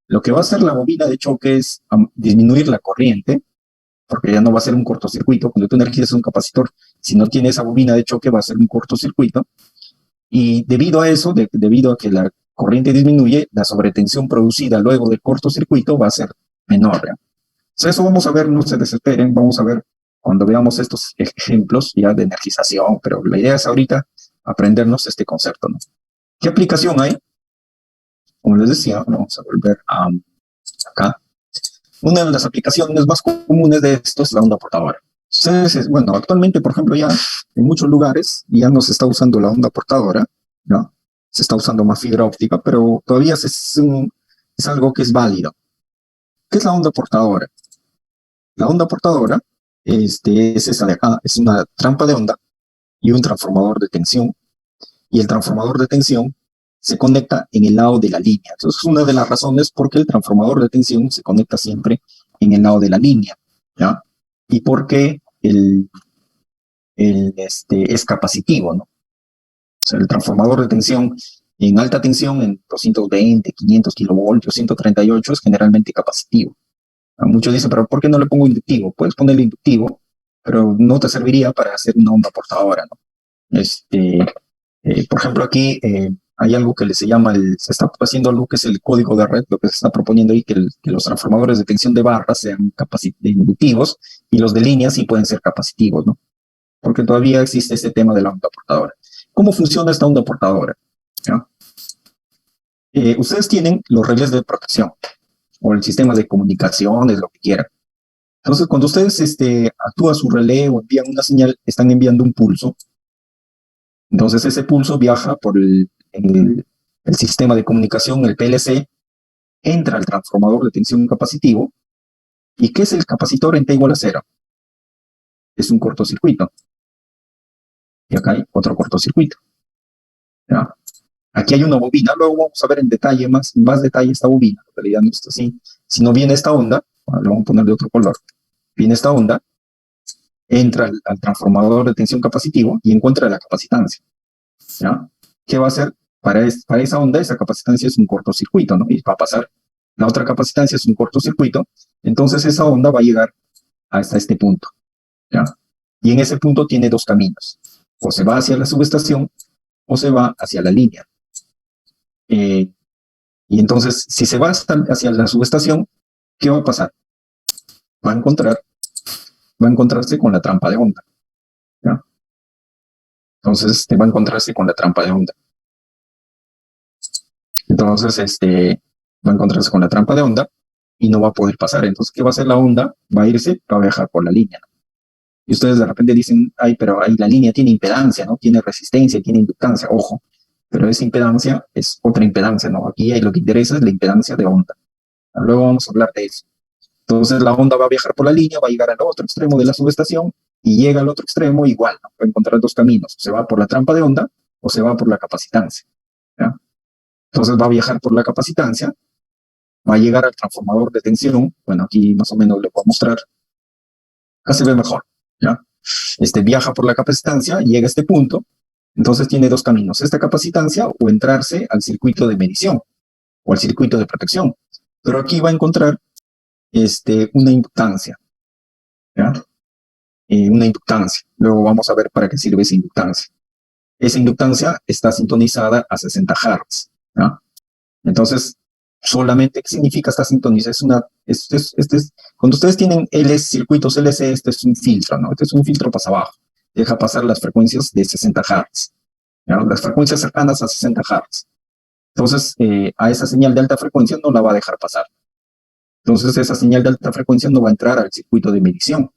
Lo que va a hacer la bobina de choque es disminuir la corriente, porque ya no va a ser un cortocircuito. Cuando tú energizas un capacitor, si no tiene esa bobina de choque, va a ser un cortocircuito. Y debido a eso, debido a que la corriente disminuye, la sobretensión producida luego del cortocircuito va a ser menor, ¿ya? Entonces, eso vamos a ver, no se desesperen, vamos a ver cuando veamos estos ejemplos ya de energización, pero la idea es ahorita aprendernos este concepto, ¿no? ¿Qué aplicación hay? Como les decía, vamos a volver a acá. Una de las aplicaciones más comunes de esto es la onda portadora. Entonces, bueno, actualmente, por ejemplo, ya en muchos lugares ya no se está usando la onda portadora, ¿no? Se está usando más fibra óptica, pero todavía es algo que es válido. ¿Qué es la onda portadora? La onda portadora es esa de acá, es una trampa de onda y un transformador de tensión, y el transformador de tensión se conecta en el lado de la línea. Entonces, es una de las razones por qué el transformador de tensión se conecta siempre en el lado de la línea, ¿ya? Y por qué es capacitivo, ¿no? O sea, el transformador de tensión en alta tensión, en 220, 500 kilovoltios, 138, es generalmente capacitivo. Muchos dicen, pero ¿por qué no le pongo inductivo? Puedes ponerle inductivo, pero no te serviría para hacer una onda portadora, ¿no? Por ejemplo, aquí hay algo que se llama, se está haciendo algo que es el código de red, lo que se está proponiendo ahí, que los transformadores de tensión de barra sean inductivos y los de línea sí pueden ser capacitivos, ¿no? Porque todavía existe ese tema de la onda portadora. ¿Cómo funciona esta onda portadora? ¿Ya? Ustedes tienen los relés de protección o el sistema de comunicaciones, lo que quieran. Entonces, cuando ustedes actúa su relé o envían una señal, están enviando un pulso. Entonces, ese pulso viaja por el sistema de comunicación, el PLC, entra al transformador de tensión capacitivo. ¿Y qué es el capacitor en T igual a 0? Es un cortocircuito. Y acá hay otro cortocircuito. ¿Ya? Aquí hay una bobina, luego vamos a ver en detalle, más detalle esta bobina. En realidad no está así. Si no viene esta onda, lo vamos a poner de otro color. Viene esta onda, entra al transformador de tensión capacitivo y encuentra la capacitancia. ¿Ya? ¿Qué va a hacer? Para esa onda, esa capacitancia es un cortocircuito, ¿no? Y va a pasar. La otra capacitancia es un cortocircuito. Entonces esa onda va a llegar hasta este punto. ¿Ya? Y en ese punto tiene dos caminos. O se va hacia la subestación o se va hacia la línea. Y entonces, si se va hacia la subestación, ¿qué va a pasar? Va a encontrarse con la trampa de onda. ¿Ya? Entonces, va a encontrarse con la trampa de onda. Entonces, va a encontrarse con la trampa de onda y no va a poder pasar. Entonces, ¿qué va a hacer la onda? Va a irse, va a viajar por la línea. Y ustedes de repente dicen, ay, pero ahí la línea tiene impedancia, ¿no? Tiene resistencia, tiene inductancia, ojo. Pero esa impedancia es otra impedancia, ¿no? Aquí lo que interesa es la impedancia de onda. Luego vamos a hablar de eso. Entonces la onda va a viajar por la línea, va a llegar al otro extremo de la subestación y llega al otro extremo igual, ¿no? Va a encontrar dos caminos. Se va por la trampa de onda o se va por la capacitancia. ¿Ya? Entonces va a viajar por la capacitancia, va a llegar al transformador de tensión. Bueno, aquí más o menos le puedo mostrar. Acá se ve mejor. ¿Ya? Viaja por la capacitancia, llega a este punto. Entonces tiene dos caminos, esta capacitancia o entrarse al circuito de medición o al circuito de protección. Pero aquí va a encontrar una inductancia. ¿Ya? Una inductancia. Luego vamos a ver para qué sirve esa inductancia. Esa inductancia está sintonizada a 60 Hz. ¿Ya? Entonces, solamente, ¿qué significa esta sintonía? Cuando ustedes tienen circuitos LC, este es un filtro, ¿no? Este es un filtro pasa abajo. Deja pasar las frecuencias de 60 Hz. ¿Ya? Las frecuencias cercanas a 60 Hz. Entonces, a esa señal de alta frecuencia no la va a dejar pasar. Entonces, esa señal de alta frecuencia no va a entrar al circuito de medición.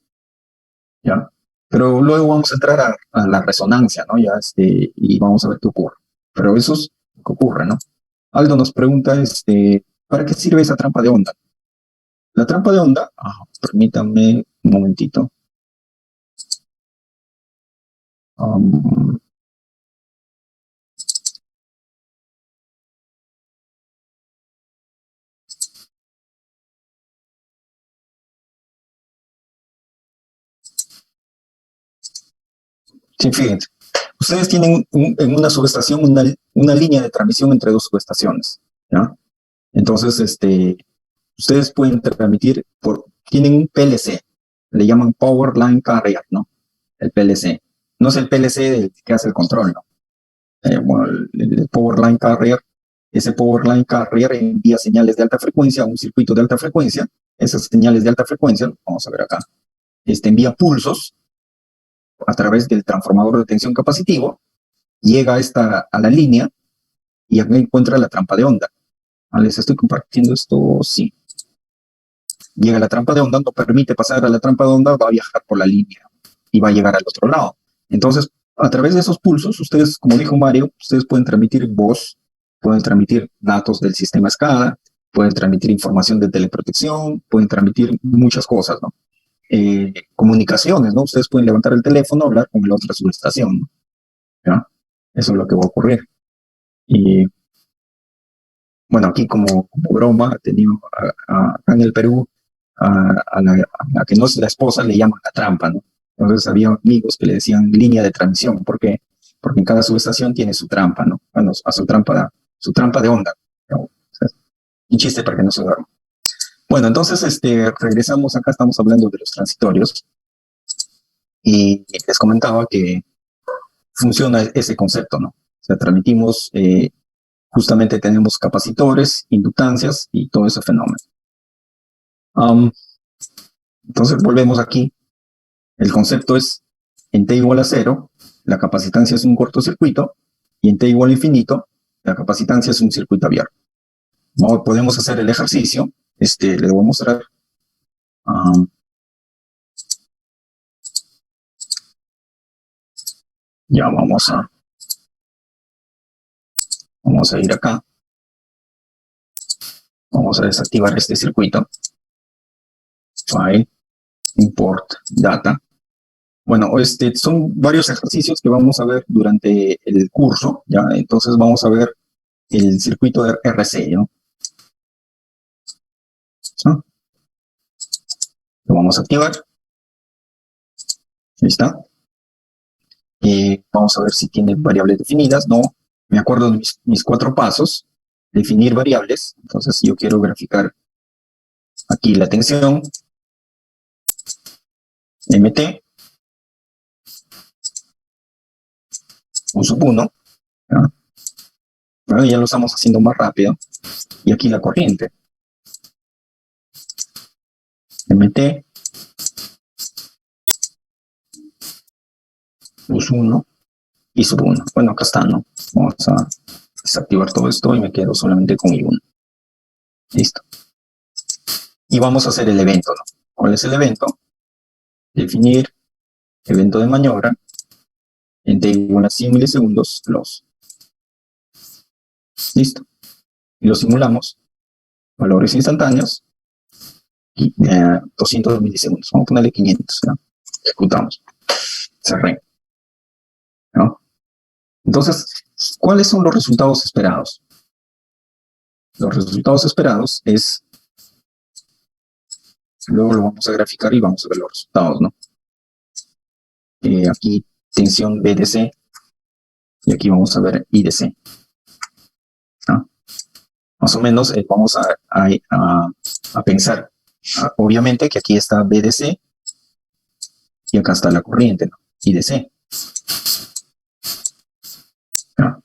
¿Ya? Pero luego vamos a entrar a la resonancia, ¿no? Ya, y vamos a ver qué ocurre. Pero eso es lo que ocurre, ¿no? Aldo nos pregunta, ¿para qué sirve esa trampa de onda? La trampa de onda, permítanme un momentito. Sí, fíjense. Ustedes tienen en una subestación una línea de transmisión entre dos subestaciones, ¿ya? Entonces, ustedes pueden transmitir tienen un PLC, le llaman Power Line Carrier, ¿no? El PLC. No es el PLC que hace el control, ¿no? Bueno, el Power Line Carrier, ese Power Line Carrier envía señales de alta frecuencia a un circuito de alta frecuencia. Esas señales de alta frecuencia, vamos a ver acá, envía pulsos a través del transformador de tensión capacitivo, llega a la línea y acá encuentra la trampa de onda. ¿Les estoy compartiendo esto? Sí. Llega a la trampa de onda, no permite pasar a la trampa de onda, va a viajar por la línea y va a llegar al otro lado. Entonces, a través de esos pulsos, ustedes, como dijo Mario, ustedes pueden transmitir voz, pueden transmitir datos del sistema SCADA, pueden transmitir información de teleprotección, pueden transmitir muchas cosas, ¿no? Comunicaciones, ¿no? Ustedes pueden levantar el teléfono, hablar con la otra subestación, ¿no? ¿Ya? Eso es lo que va a ocurrir. Y bueno, aquí como broma, he tenido acá en el Perú, a la que no es la esposa le llaman la trampa, ¿no? Entonces había amigos que le decían línea de transmisión, porque en cada subestación tiene su trampa, ¿no? Bueno, a su trampa de onda, ¿no? O sea, un chiste para que no se duerma. Bueno, entonces regresamos acá, estamos hablando de los transitorios y les comentaba que funciona ese concepto, ¿no? O sea, transmitimos, justamente tenemos capacitores, inductancias y todo ese fenómeno. Entonces volvemos aquí. El concepto es en t igual a 0, la capacitancia es un cortocircuito y en t igual a infinito, la capacitancia es un circuito abierto. Podemos hacer el ejercicio. Les voy a mostrar. Ya vamos a ir acá. Vamos a desactivar este circuito. File, import, data. Bueno, son varios ejercicios que vamos a ver durante el curso, ¿ya? Entonces vamos a ver el circuito de RC, ¿no? ¿Ah? Lo vamos a activar. Ahí está. Vamos a ver si tiene variables definidas. No, me acuerdo de mis 4 pasos. Definir variables. Entonces yo quiero graficar aquí la tensión. MT. Un sub 1. ¿Ya? Bueno, ya lo estamos haciendo más rápido. Y aquí la corriente. MT. Plus 1 y sub 1. Bueno, acá está, ¿no? Vamos a desactivar todo esto y me quedo solamente con I1. Listo. Y vamos a hacer el evento, ¿no? ¿Cuál es el evento? Definir evento de maniobra en t igual a 100 milisegundos close. Listo. Y lo simulamos. Valores instantáneos. Y, 200 milisegundos. Vamos a ponerle 500. ¿no? Ejecutamos. Cerré. ¿No? Entonces, ¿cuáles son los resultados esperados? Los resultados esperados es... Luego lo vamos a graficar y vamos a ver los resultados, ¿no? Aquí tensión BDC y aquí vamos a ver IDC. ¿no? Más o menos vamos a pensar, obviamente que aquí está BDC y acá está la corriente, ¿no? IDC. ¿no?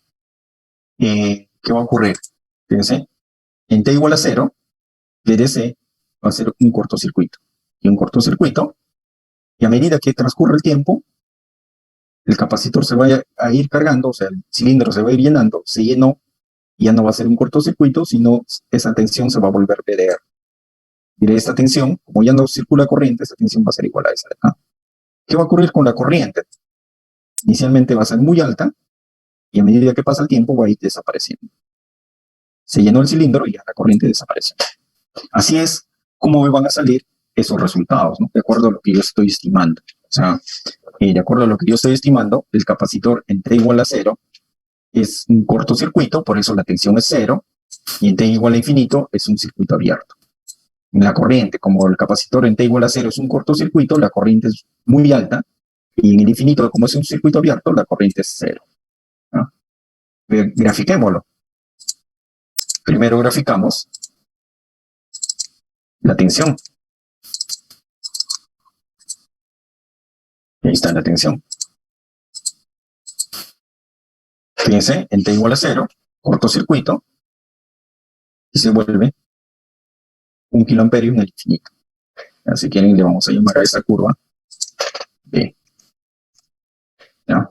¿Qué va a ocurrir? Fíjense, en T igual a 0, BDC va a ser un cortocircuito. Y un cortocircuito, y a medida que transcurre el tiempo, el capacitor se va a ir cargando, o sea, el cilindro se va a ir llenando, se llenó, y ya no va a ser un cortocircuito, sino esa tensión se va a volver PDR. Y esta tensión, como ya no circula corriente, esa tensión va a ser igual a esa de acá. ¿Qué va a ocurrir con la corriente? Inicialmente va a ser muy alta, y a medida que pasa el tiempo va a ir desapareciendo. Se llenó el cilindro y ya la corriente desapareció. Así es como me van a salir esos resultados, ¿no? De acuerdo a lo que yo estoy estimando. O sea, de acuerdo a lo que yo estoy estimando, el capacitor en T igual a 0 es un cortocircuito, por eso la tensión es 0, y en T igual a infinito es un circuito abierto. En la corriente, como el capacitor en T igual a 0 es un cortocircuito, la corriente es muy alta, y en el infinito, como es un circuito abierto, la corriente es 0. ¿no? Grafiquémoslo. Primero graficamos la tensión. Ahí está la tensión. Fíjense, en T igual a 0, cortocircuito, y se vuelve 1 kiloamperio en el infinito. Si quieren, le vamos a llamar a esta curva B. ¿Ya?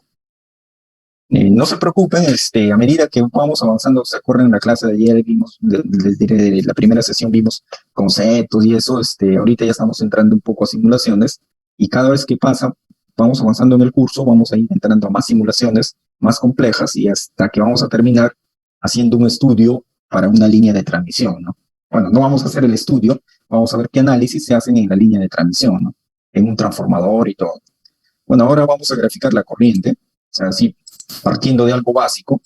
No se preocupen, a medida que vamos avanzando, se acuerdan en la clase de ayer, vimos, les diré, de la primera sesión vimos conceptos y eso, ahorita ya estamos entrando un poco a simulaciones, y cada vez que pasa, vamos avanzando en el curso, vamos a ir entrando a más simulaciones, más complejas, y hasta que vamos a terminar haciendo un estudio para una línea de transmisión, ¿no? Bueno, no vamos a hacer el estudio, vamos a ver qué análisis se hacen en la línea de transmisión, ¿no? En un transformador y todo. Bueno, ahora vamos a graficar la corriente, o sea, así, partiendo de algo básico.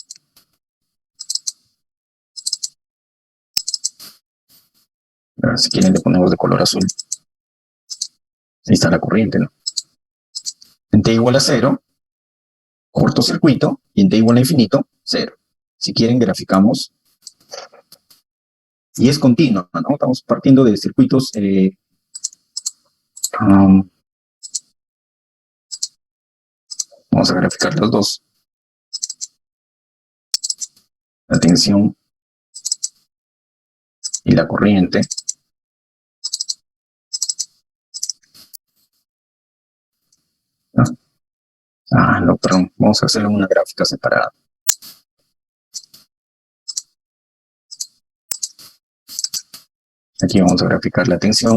Si quieren le ponemos de color azul. Ahí está la corriente, ¿no? En T igual a 0, cortocircuito, y en T igual a infinito, 0. Si quieren graficamos y es continua, ¿no? Estamos partiendo de circuitos vamos a graficar los dos. La tensión y la corriente. ¿No? No, perdón. Vamos a hacerle una gráfica separada. Aquí vamos a graficar la tensión.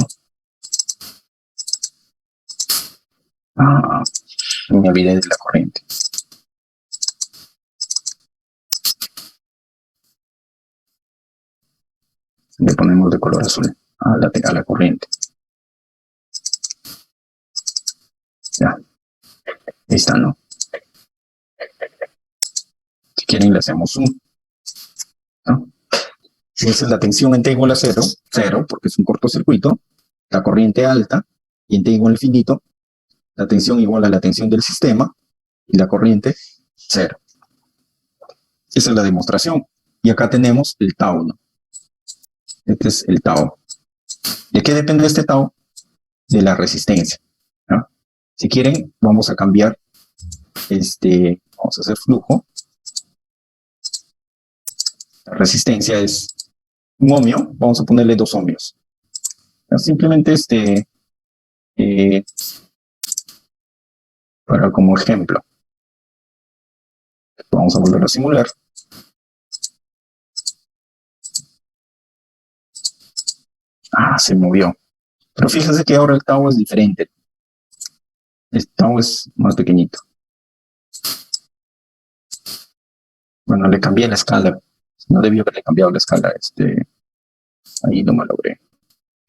Me olvidé de la corriente. Le ponemos de color azul a la corriente. Ya. Ahí está, ¿no? Si quieren le hacemos zoom, ¿no? Si esa es la tensión en T igual a 0, 0 porque es un cortocircuito, la corriente alta, y en T igual a infinito, la tensión igual a la tensión del sistema, y la corriente 0. Esa es la demostración. Y acá tenemos el tau, ¿no? Este es el tau. ¿De qué depende este tau? De la resistencia, ¿no? Si quieren, vamos a cambiar, vamos a hacer flujo. La resistencia es un ohmio, vamos a ponerle 2 ohmios. Simplemente para como ejemplo. Vamos a volver a simular. Se movió. Pero fíjense que ahora el tau es diferente. El tau es más pequeñito. Bueno, le cambié la escala. No debió haberle cambiado la escala. Ahí no me logré.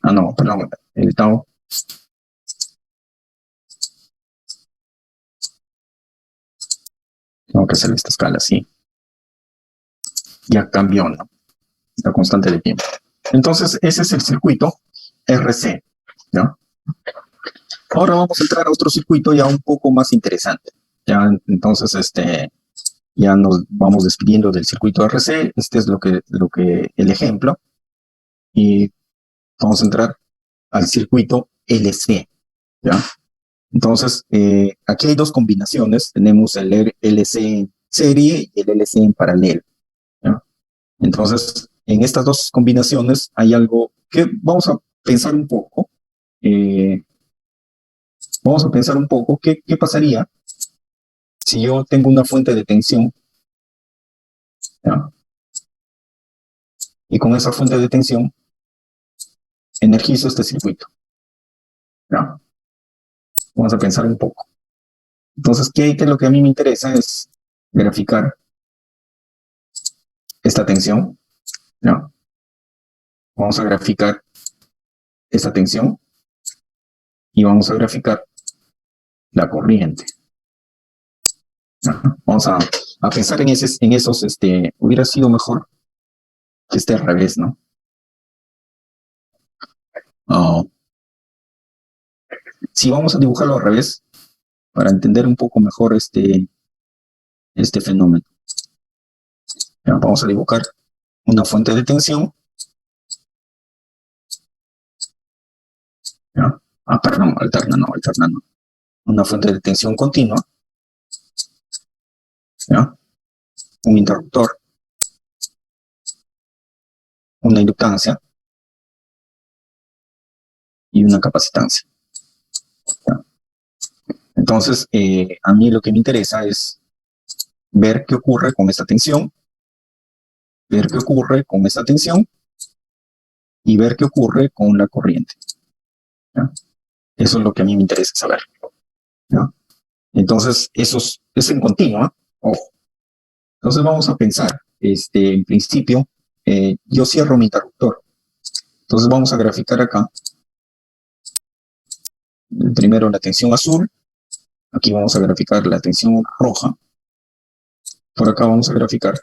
No, perdón. El tau. Tengo que hacer esta escala así. Ya cambió, ¿no? La constante de tiempo. Entonces, ese es el circuito RC, ¿no? Ahora vamos a entrar a otro circuito ya un poco más interesante. Ya, entonces, ya nos vamos despidiendo del circuito RC. Este es el ejemplo. Y vamos a entrar al circuito LC, ¿ya? Entonces, aquí hay dos combinaciones. Tenemos el LC en serie y el LC en paralelo, ¿ya? Entonces, en estas dos combinaciones hay algo que vamos a pensar un poco. ¿Qué pasaría si yo tengo una fuente de tensión, ¿ya? Y con esa fuente de tensión energizo este circuito, ¿ya? Vamos a pensar un poco. Entonces, ¿qué es lo que a mí me interesa? Es graficar esta tensión, ¿ya? Vamos a graficar esta tensión y vamos a graficar la corriente. ¿Ya? Vamos a pensar en esos, hubiera sido mejor que esté al revés, ¿no? Si vamos a dibujarlo al revés, para entender un poco mejor este fenómeno. ¿Ya? Vamos a dibujar una fuente de tensión. ¿Ya? Perdón, alternando. Una fuente de tensión continua. ¿Ya? Un interruptor. Una inductancia. Y una capacitancia. ¿Ya? Entonces, a mí lo que me interesa es ver qué ocurre con esta tensión, ver qué ocurre con esta tensión y ver qué ocurre con la corriente. ¿Ya? Eso es lo que a mí me interesa saber. ¿Ya? Entonces, es en continua. Ojo. Entonces vamos a pensar, en principio, yo cierro mi interruptor. Entonces vamos a graficar acá. Primero la tensión azul. Aquí vamos a graficar la tensión roja. Por acá vamos a graficar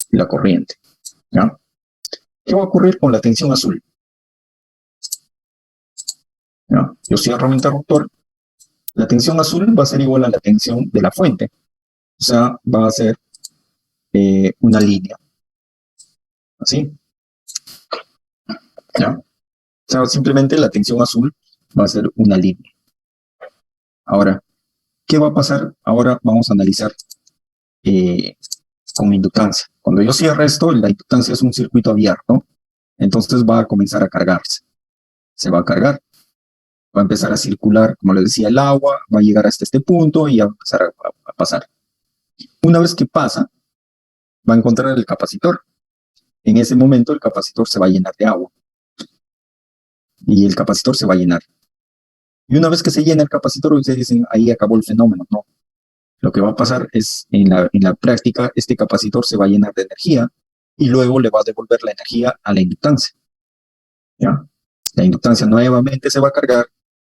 la corriente. ¿Ya? ¿Qué va a ocurrir con la tensión azul? ¿Ya? Yo cierro mi interruptor. La tensión azul va a ser igual a la tensión de la fuente. O sea, va a ser una línea. Así. ¿ya? O sea, simplemente la tensión azul va a ser una línea. Ahora, ¿qué va a pasar? Ahora vamos a analizar eh, con inductancia. Cuando yo cierre esto, la inductancia es un circuito abierto, entonces va a comenzar a cargarse. Se va a cargar, va a empezar a circular, como les decía, el agua, va a llegar hasta este punto y va a empezar a pasar. Una vez que pasa, va a encontrar el capacitor. En ese momento el capacitor se va a llenar de agua y el capacitor se va a llenar. Y una vez que se llena el capacitor, ustedes dicen, ahí acabó el fenómeno. No, lo que va a pasar es, en la práctica, este capacitor se va a llenar de energía y luego le va a devolver la energía a la inductancia, ¿ya? La inductancia nuevamente se va a cargar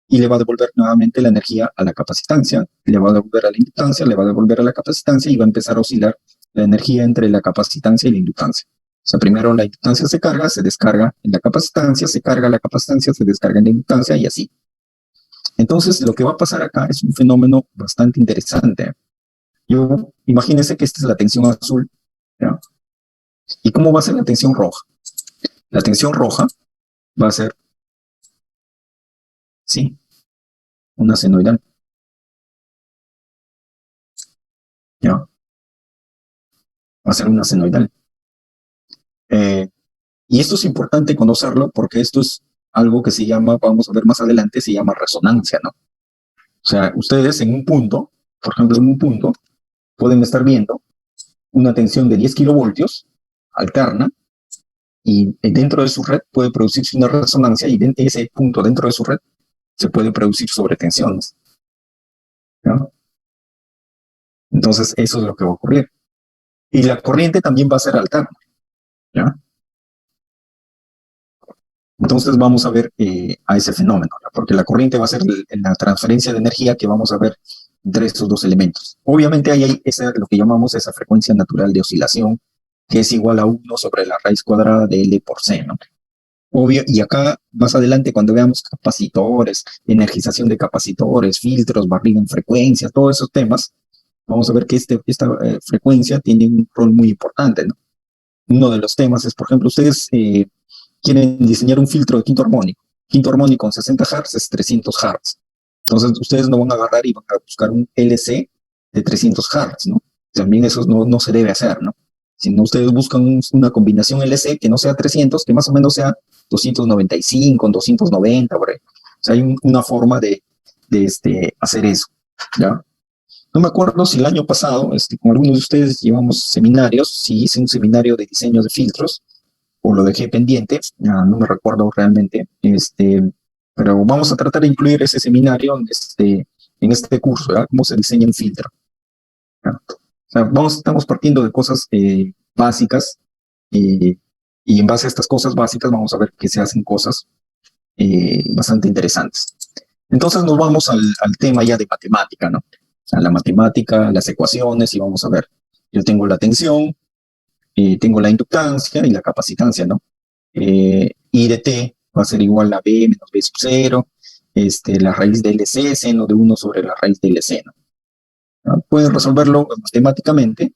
y le va a devolver nuevamente la energía a la capacitancia, le va a devolver a la inductancia, le va a devolver a la capacitancia y va a empezar a oscilar la energía entre la capacitancia y la inductancia. O sea, primero la inductancia se carga, se descarga en la capacitancia, se carga la capacitancia, se descarga en la inductancia y así. Entonces, lo que va a pasar acá es un fenómeno bastante interesante. Imagínense que esta es la tensión azul, ¿ya? ¿Y cómo va a ser la tensión roja? La tensión roja va a ser, sí, una senoidal, ¿ya? Va a ser una senoidal. Eh, y esto es importante conocerlo porque esto es algo que se llama, vamos a ver más adelante, se llama resonancia, ¿no? O sea, ustedes en un punto, por ejemplo, en un punto, pueden estar viendo una tensión de 10 kilovoltios alterna y dentro de su red puede producirse una resonancia y de ese punto dentro de su red se puede producir sobretensiones, ¿no? Entonces, eso es lo que va a ocurrir. Y la corriente también va a ser alterna, ¿ya? Entonces vamos a ver a ese fenómeno, ¿no? Porque la corriente va a ser la transferencia de energía que vamos a ver entre estos dos elementos. Obviamente hay lo que llamamos esa frecuencia natural de oscilación, que es igual a 1 sobre la raíz cuadrada de L por C, ¿no? Obvio, y acá más adelante cuando veamos capacitores, energización de capacitores, filtros, barrido en frecuencia, todos esos temas, vamos a ver que esta frecuencia tiene un rol muy importante, ¿no? Uno de los temas es, por ejemplo, ustedes quieren diseñar un filtro de quinto armónico con 60 Hz es 300 Hz. Entonces, ustedes no van a agarrar y van a buscar un LC de 300 Hz, ¿no? También eso no se debe hacer, ¿no? Si no, ustedes buscan una combinación LC que no sea 300, que más o menos sea 295, 290, por ahí. O sea, hay una forma de hacer eso, ¿ya? No me acuerdo si el año pasado, con algunos de ustedes llevamos seminarios, si hice un seminario de diseño de filtros, o lo dejé pendiente, no me recuerdo realmente, pero vamos a tratar de incluir ese seminario en este curso, ¿verdad? Cómo se diseña un filtro, ¿verdad? O sea, estamos partiendo de cosas básicas y en base a estas cosas básicas vamos a ver que se hacen cosas bastante interesantes. Entonces nos vamos al tema ya de matemática, ¿no? A la matemática, las ecuaciones y vamos a ver. Yo tengo la tensión, tengo la inductancia y la capacitancia, ¿no? I de t va a ser igual a b menos b sub 0, la raíz de LC, seno de 1 sobre la raíz de LC, ¿no? ¿No? Pueden resolverlo matemáticamente,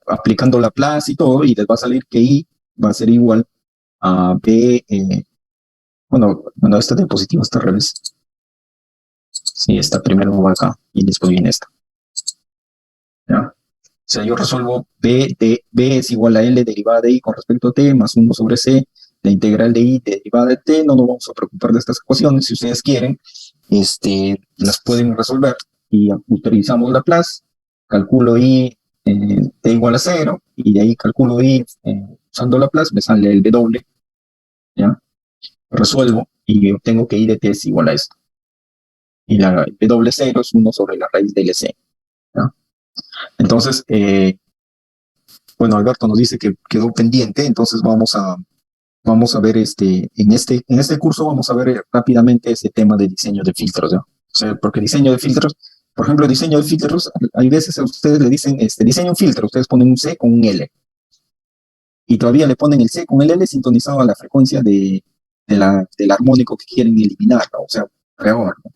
aplicando Laplace y todo, y les va a salir que I va a ser igual a b, bueno, esta diapositiva está al revés. Sí, esta primero va acá y después viene esta, ¿ya? O sea, yo resuelvo B es igual a L derivada de I con respecto a T más 1 sobre C, la integral de I derivada de T. No nos vamos a preocupar de estas ecuaciones. Si ustedes quieren, las pueden resolver y utilizamos Laplace, calculo I T igual a 0 y de ahí calculo I usando Laplace, me sale el W, ¿ya? Resuelvo y obtengo que I de T es igual a esto. Y la W0 es 1 sobre la raíz de LC, ¿ya? Entonces, bueno, Alberto nos dice que quedó pendiente, entonces vamos a ver en este curso vamos a ver rápidamente ese tema de diseño de filtros, ¿ya? O sea, porque diseño de filtros, por ejemplo, diseño de filtros, hay veces a ustedes le dicen, diseño un filtro, ustedes ponen un C con un L, y todavía le ponen el C con el L sintonizado a la frecuencia del armónico que quieren eliminar, ¿no? O sea, peor, ¿no?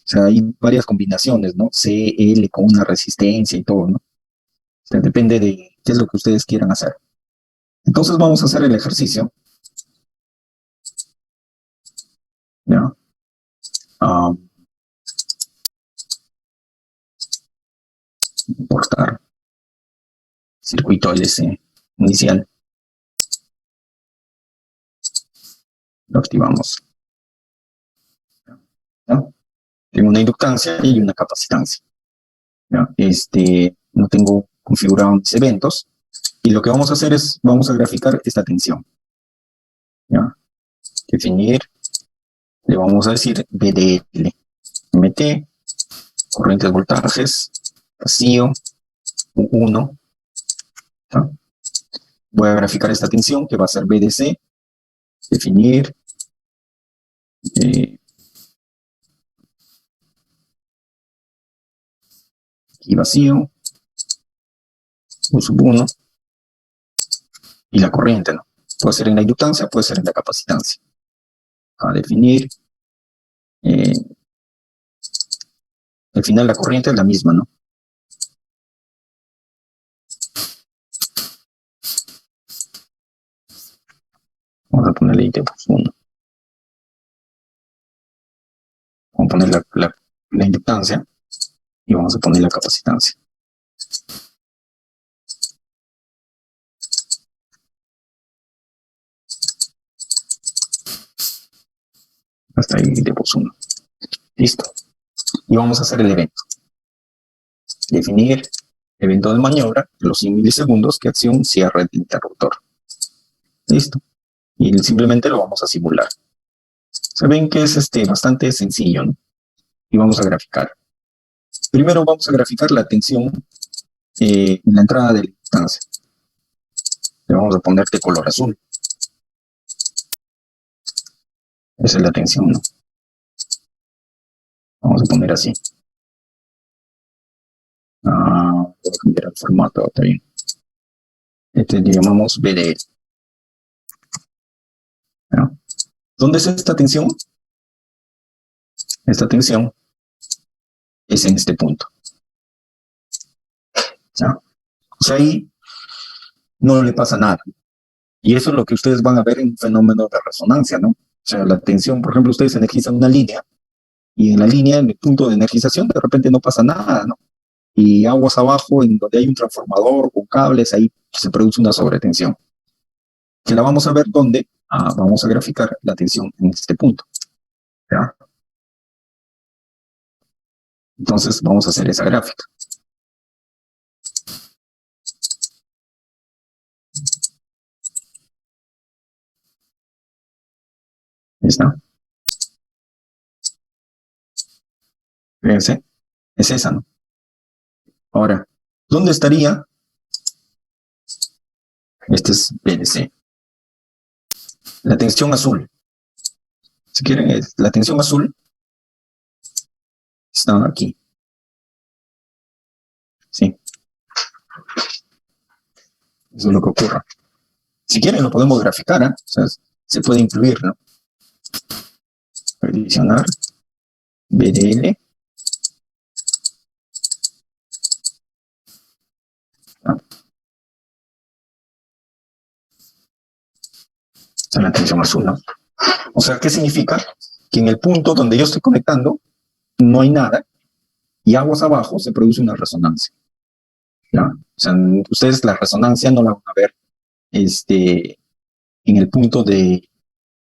O sea, hay varias combinaciones, ¿no? C, L con una resistencia y todo, ¿no? O sea, depende de qué es lo que ustedes quieran hacer. Entonces vamos a hacer el ejercicio. ¿ya? Importar circuito LC inicial. Lo activamos. ¿Ya? Tengo una inductancia y una capacitancia. ¿Ya? No tengo configurado mis eventos. Y lo que vamos a hacer es, vamos a graficar esta tensión. ¿Ya? Definir, le vamos a decir VDL, MT, corrientes voltajes, vacío, U1. ¿Ya? Voy a graficar esta tensión que va a ser VDC, definir, y vacío, U1, y la corriente, ¿no? Puede ser en la inductancia, puede ser en la capacitancia. A definir, al final la corriente es la misma, ¿no? Vamos a ponerle IT por 1. Vamos a poner la inductancia y vamos a poner la capacitancia. Hasta ahí IT por 1. Listo. Y vamos a hacer el evento. Definir evento de maniobra, los 100 milisegundos que acción cierre el interruptor. Listo. Y simplemente lo vamos a simular. Se ven que es bastante sencillo, ¿no? Y vamos a graficar. Primero vamos a graficar la tensión en la entrada de la inductancia. Le vamos a poner de color azul. Esa es la tensión, ¿no? Vamos a poner así. Voy a cambiar el formato, está bien. Le llamamos VDL. ¿Ya? ¿Dónde es esta tensión? Esta tensión es en este punto. ¿Ya? O sea, ahí no le pasa nada. Y eso es lo que ustedes van a ver en un fenómeno de resonancia, ¿no? O sea, la tensión, por ejemplo, ustedes energizan una línea y en la línea, en el punto de energización, de repente no pasa nada, ¿no? Y aguas abajo, en donde hay un transformador con cables, ahí se produce una sobretensión. Que la vamos a ver dónde vamos a graficar la tensión en este punto. ¿Ya? Entonces vamos a hacer esa gráfica. Ahí está. Fíjense, es esa, ¿no? Ahora, ¿dónde estaría? Este es PLC. La tensión azul. Si quieren, la tensión azul está aquí. Sí. Eso es lo que ocurre. Si quieren, lo podemos graficar, ¿eh? O sea, se puede incluir, ¿no? Adicionar BDL. Esta es la tensión azul, ¿no? O sea, ¿qué significa? Que en el punto donde yo estoy conectando no hay nada y aguas abajo se produce una resonancia. ¿Ya? O sea, ustedes la resonancia no la van a ver en el punto de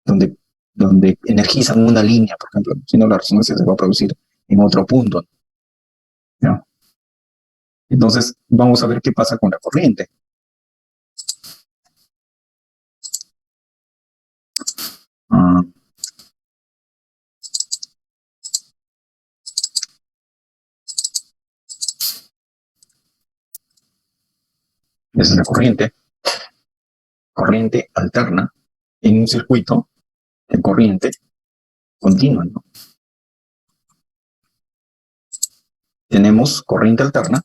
donde energizan una línea, por ejemplo, sino la resonancia se va a producir en otro punto. ¿Ya? Entonces, vamos a ver qué pasa con la corriente. Esa es la corriente alterna en un circuito de corriente continua, ¿no? Tenemos corriente alterna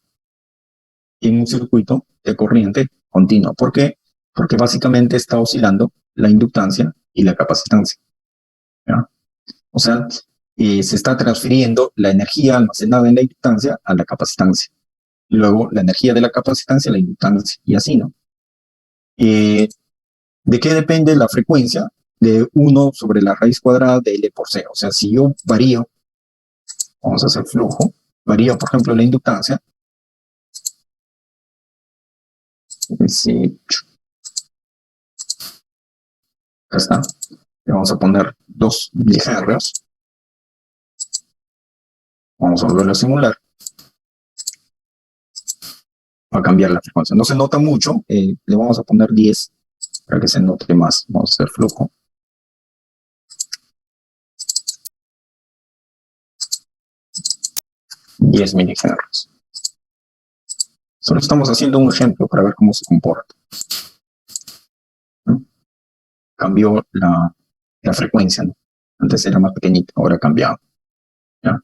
en un circuito de corriente continua. ¿Por qué? Porque básicamente está oscilando la inductancia y la capacitancia. ¿Ya? O sea, se está transfiriendo la energía almacenada en la inductancia a la capacitancia. Y luego la energía de la capacitancia a la inductancia. Y así, ¿no? ¿De qué depende la frecuencia? de 1 sobre la raíz cuadrada de L por C. O sea, si yo varío, vamos a hacer flujo, varío, por ejemplo, la inductancia, acá está, le vamos a poner 2 milihenrios, vamos a volverlo a simular, va a cambiar la frecuencia. No se nota mucho, le vamos a poner 10 para que se note más. Vamos a hacer flujo. $10 milihenrios. Solo estamos haciendo un ejemplo para ver cómo se comporta. ¿No? Cambió la frecuencia, ¿no? Antes era más pequeñita, ahora ha cambiado. ¿Ya?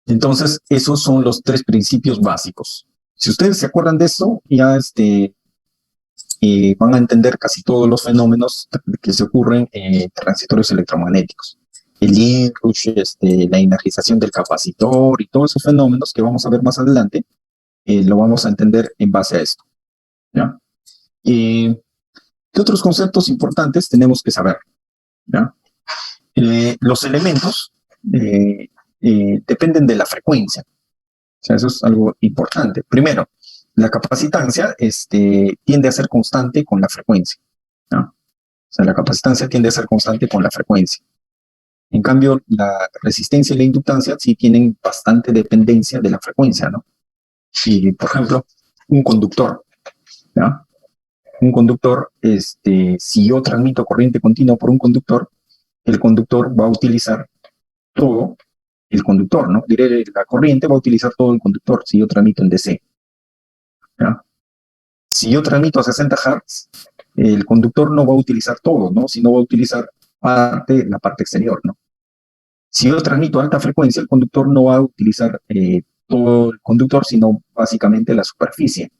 Entonces, esos son los 3 principios básicos. Si ustedes se acuerdan de eso, ya van a entender casi todos los fenómenos que se ocurren en transitorios electromagnéticos. El inrush, la energización del capacitor y todos esos fenómenos que vamos a ver más adelante, lo vamos a entender en base a esto. ¿Ya? ¿Qué otros conceptos importantes tenemos que saber? ¿Ya? Los elementos dependen de la frecuencia. O sea, eso es algo importante. Primero, la capacitancia tiende a ser constante con la frecuencia, ¿no? O sea, la capacitancia tiende a ser constante con la frecuencia. En cambio, la resistencia y la inductancia sí tienen bastante dependencia de la frecuencia, ¿no? Y, por ejemplo, un conductor, ¿ya? Un conductor, si yo transmito corriente continua por un conductor, el conductor va a utilizar todo el conductor, ¿no? Diré, la corriente va a utilizar todo el conductor si yo transmito en DC. ¿Ya? Si yo transmito a 60 Hz, el conductor no va a utilizar todo, ¿no? Sino va a utilizar la parte exterior, ¿no? Si yo transmito a alta frecuencia, el conductor no va a utilizar todo el conductor, sino básicamente la superficie.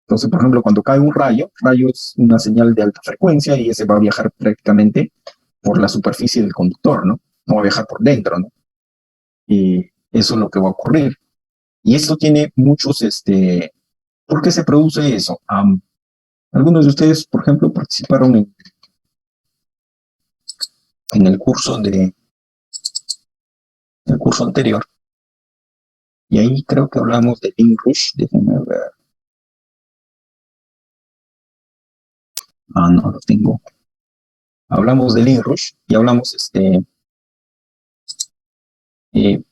Entonces, por ejemplo, cuando cae un rayo es una señal de alta frecuencia y ese va a viajar prácticamente por la superficie del conductor, ¿no? No va a viajar por dentro, ¿no? Y eso es lo que va a ocurrir. Y esto tiene muchos, ¿por qué se produce eso? Algunos de ustedes, por ejemplo, participaron en el curso anterior. Y ahí creo que hablamos de inrush. Déjenme ver. No lo tengo. Hablamos del inrush y hablamos,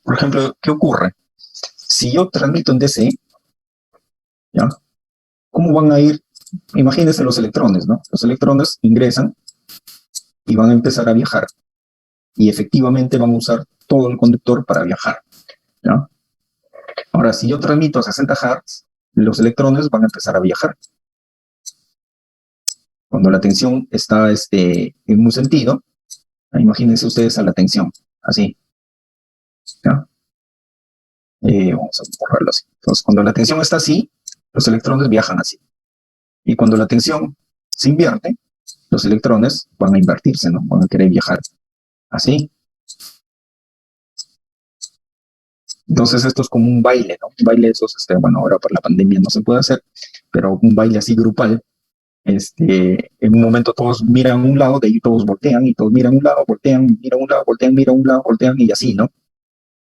por ejemplo, ¿qué ocurre? Si yo transmito en DC, ¿ya? ¿Cómo van a ir? Imagínense los electrones, ¿no? Los electrones ingresan y van a empezar a viajar. Y efectivamente van a usar todo el conductor para viajar, ¿ya? Ahora, si yo transmito a 60 Hz, los electrones van a empezar a viajar. Cuando la tensión está en un sentido, imagínense ustedes a la tensión, así. ¿Ya? Vamos a borrarlo así. Entonces, cuando la tensión está así, los electrones viajan así. Y cuando la tensión se invierte, los electrones van a invertirse, ¿no? Van a querer viajar así. Entonces, esto es como un baile, ¿no? Un baile de esos, bueno, ahora por la pandemia no se puede hacer, pero un baile así grupal. En un momento todos miran a un lado, de ahí todos voltean, y todos miran a un lado, voltean, miran a un lado, voltean, miran a un lado, voltean, y así, ¿no?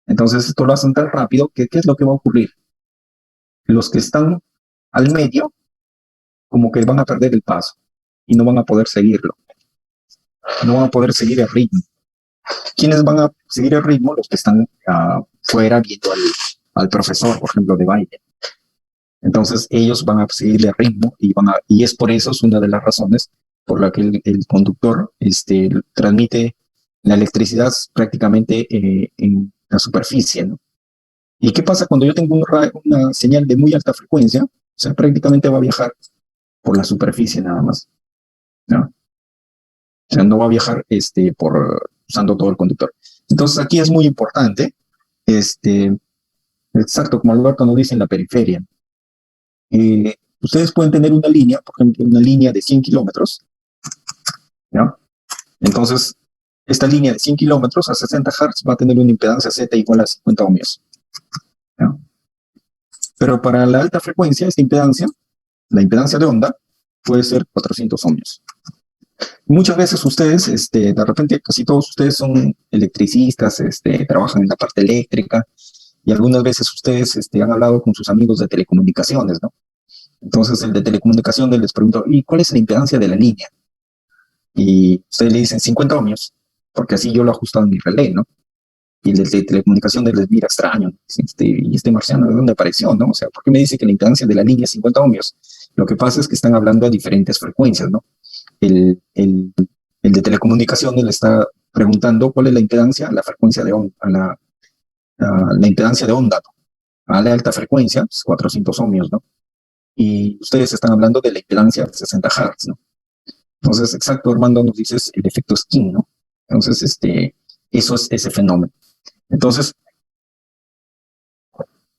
Entonces esto lo hacen tan rápido que ¿qué es lo que va a ocurrir? Los que están al medio, como que van a perder el paso, y no van a poder seguirlo, no van a poder seguir el ritmo. ¿Quiénes van a seguir el ritmo? Los que están fuera viendo al profesor, por ejemplo, de baile. Entonces ellos van a seguirle el ritmo y es por eso, es una de las razones por la que el conductor transmite la electricidad prácticamente en la superficie, ¿no? ¿Y qué pasa cuando yo tengo una señal de muy alta frecuencia? O sea, prácticamente va a viajar por la superficie nada más, ¿no? O sea, no va a viajar usando todo el conductor. Entonces aquí es muy importante, exacto como Alberto nos dice en la periferia. Ustedes pueden tener una línea, por ejemplo, una línea de 100 kilómetros, ¿no? Entonces, esta línea de 100 kilómetros a 60 Hz va a tener una impedancia Z igual a 50 ohmios, ¿no? Pero para la alta frecuencia, esta impedancia, la impedancia de onda, puede ser 400 ohmios. Muchas veces ustedes, de repente casi todos ustedes son electricistas, trabajan en la parte eléctrica y algunas veces ustedes han hablado con sus amigos de telecomunicaciones, ¿no? Entonces el de telecomunicaciones les preguntó, ¿y cuál es la impedancia de la línea? Y ustedes le dicen 50 ohmios, porque así yo lo he ajustado en mi relé, ¿no? Y el de telecomunicaciones les mira extraño, ¿no? Y este marciano, ¿de dónde apareció, no? O sea, ¿por qué me dice que la impedancia de la línea es 50 ohmios? Lo que pasa es que están hablando a diferentes frecuencias, ¿no? El, el, el de telecomunicaciones le está preguntando cuál es la impedancia, la frecuencia de onda, la impedancia de onda, ¿no? A la alta frecuencia, pues 400 ohmios, ¿no? Y ustedes están hablando de la impedancia de 60 Hz, ¿no? Entonces, exacto, Armando, nos dices el efecto Skin, ¿no? Entonces, eso es ese fenómeno. Entonces,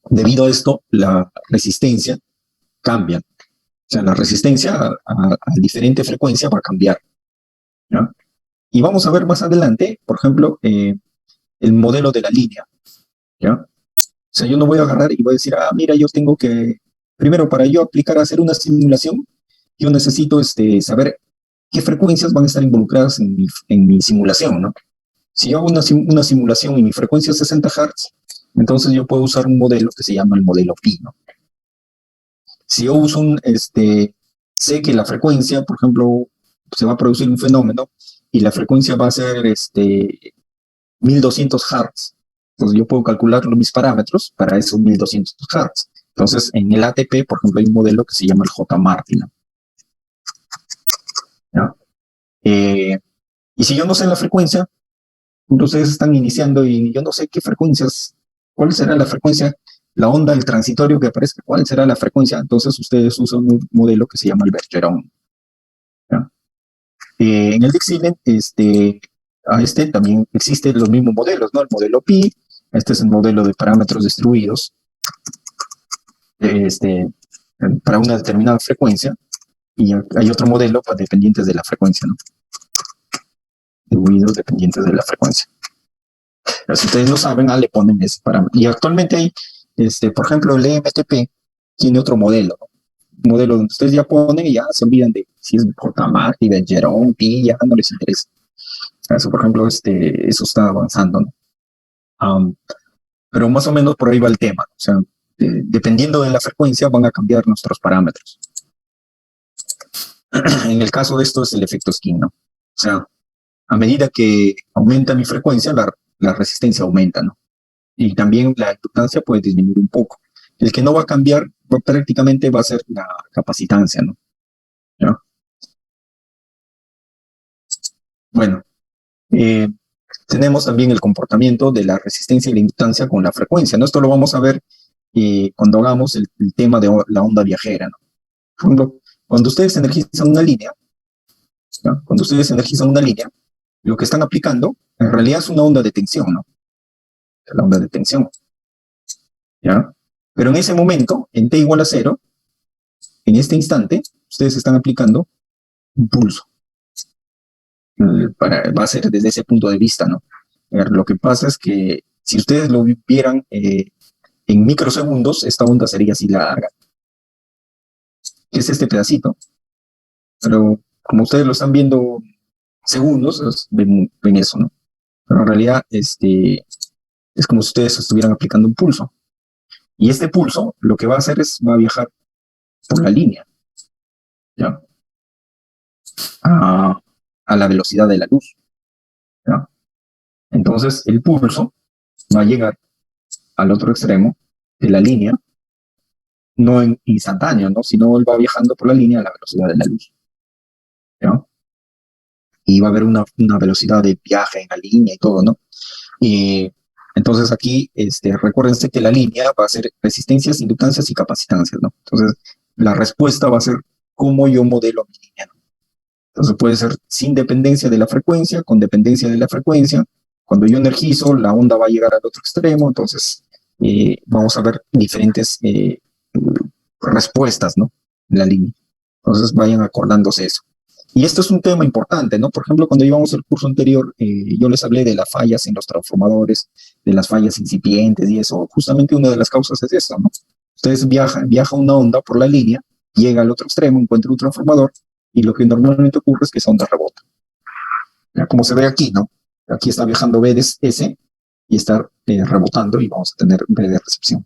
debido a esto, la resistencia cambia. O sea, la resistencia a diferente frecuencia va a cambiar, ¿no? Y vamos a ver más adelante, por ejemplo, el modelo de la línea, ¿ya? O sea, yo no voy a agarrar y voy a decir, mira, yo tengo que, primero, para yo aplicar a hacer una simulación, yo necesito saber qué frecuencias van a estar involucradas en mi simulación, ¿no? Si yo hago una simulación y mi frecuencia es 60 Hz, entonces yo puedo usar un modelo que se llama el modelo Pi, ¿no? Si yo uso sé que la frecuencia, por ejemplo, se va a producir un fenómeno y la frecuencia va a ser 1200 Hz. Entonces yo puedo calcular mis parámetros para esos 1200 Hz. Entonces en el ATP, por ejemplo, hay un modelo que se llama el J-Martin, ¿no? Y si yo no sé la frecuencia, ustedes están iniciando y yo no sé qué frecuencias, cuál será la frecuencia, la onda del transitorio que aparezca, cuál será la frecuencia, entonces ustedes usan un modelo que se llama el Bergeron, ¿no? En el Dixieland, también existen los mismos modelos, ¿no? El modelo Pi, este es el modelo de parámetros distribuidos, este, para una determinada frecuencia, y hay otro modelo para dependientes de la frecuencia, ¿no? Distribuidos dependientes de la frecuencia. Pero si ustedes lo saben, le ponen ese parámetro. Y actualmente hay, por ejemplo, el EMTP tiene otro modelo, ¿no? Un modelo donde ustedes ya ponen y ya se olvidan de si es J-Martin, de Jerome, Pi, ya no les interesa. Eso, por ejemplo, eso está avanzando, ¿no? Pero más o menos por ahí va el tema, ¿no? O sea, dependiendo de la frecuencia van a cambiar nuestros parámetros. En el caso de esto es el efecto Skin, ¿no? O sea, a medida que aumenta mi frecuencia, la resistencia aumenta, ¿no? Y también la inductancia puede disminuir un poco. El que no va a cambiar prácticamente va a ser la capacitancia, ¿no? ¿Ya? Bueno, eh, tenemos también el comportamiento de la resistencia y la inductancia con la frecuencia, ¿no? Esto lo vamos a ver cuando hagamos el tema de la onda viajera, ¿no? Cuando ustedes energizan una línea, ¿no? Cuando ustedes energizan una línea, lo que están aplicando en realidad es una onda de tensión, ¿no? La onda de tensión, ¿ya? Pero en ese momento, en t igual a 0, en este instante, ustedes están aplicando un pulso. Va a ser desde ese punto de vista, ¿no? Lo que pasa es que si ustedes lo vieran en microsegundos, esta onda sería así larga. Es este pedacito. Pero como ustedes lo están viendo segundos, ven eso, ¿no? Pero en realidad es como si ustedes estuvieran aplicando un pulso. Y este pulso lo que va a hacer va a viajar por la línea, ¿ya? A la velocidad de la luz, ¿ya? Entonces el pulso va a llegar al otro extremo de la línea, no en instantáneo, ¿no? Sino él va viajando por la línea a la velocidad de la luz, ¿ya? Y va a haber una velocidad de viaje en la línea y todo, ¿no? Y entonces aquí, recuérdense que la línea va a ser resistencias, inductancias y capacitancias, ¿no? Entonces, la respuesta va a ser cómo yo modelo mi línea, ¿no? Entonces puede ser sin dependencia de la frecuencia, con dependencia de la frecuencia. Cuando yo energizo, la onda va a llegar al otro extremo, entonces vamos a ver diferentes respuestas, ¿no? En la línea. Entonces vayan acordándose eso. Y esto es un tema importante, ¿no? Por ejemplo, cuando llevamos el curso anterior, yo les hablé de las fallas en los transformadores, de las fallas incipientes y eso. Justamente una de las causas es eso, ¿no? Ustedes viaja una onda por la línea, llega al otro extremo, encuentra un transformador y lo que normalmente ocurre es que esa onda rebota. ¿ya? Como se ve aquí, ¿no? Aquí está viajando B de S y está rebotando y vamos a tener B de recepción. O